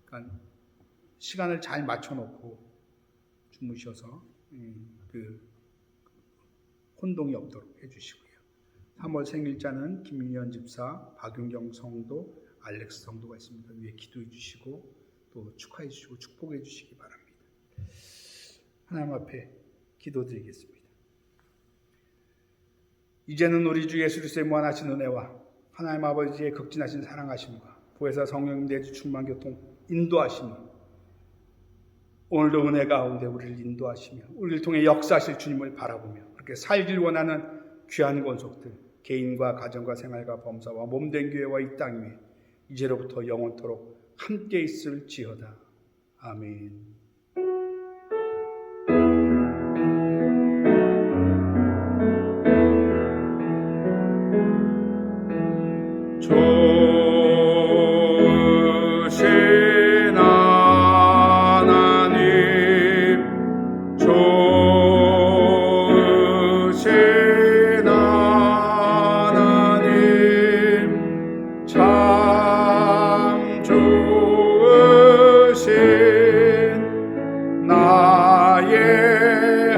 그러니까 시간을 잘 맞춰놓고 주무셔서 그 혼동이 없도록 해주시고요. 3월 생일자는 김민현 집사, 박윤경 성도, 알렉스 성도가 있습니다. 위에 기도해 주시고 또 축하해 주시고 축복해 주시기 바랍니다. 하나님 앞에 기도드리겠습니다. 이제는 우리 주 예수 그리스도의 무한하신 은혜와 하나님 아버지의 극진하신 사랑하심과 부에서 성령 내주 충만 교통 인도하심이 오늘도 은혜 가운데 우리를 인도하시며 우리를 통해 역사하실 주님을 바라보며 그렇게 살길 원하는 귀한 권속들 개인과 가정과 생활과 범사와 몸된 교회와 이 땅 위에 이제로부터 영원토록 함께 있을지어다. 아멘. 주신 하나님 주신 하나님 참 좋으신 나의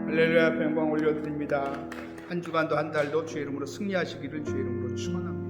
할렐루야. 영광 올려드립니다. 한 주간도 한 달도 주의 이름으로 승리하시기를 주의 이름으로 축원합니다.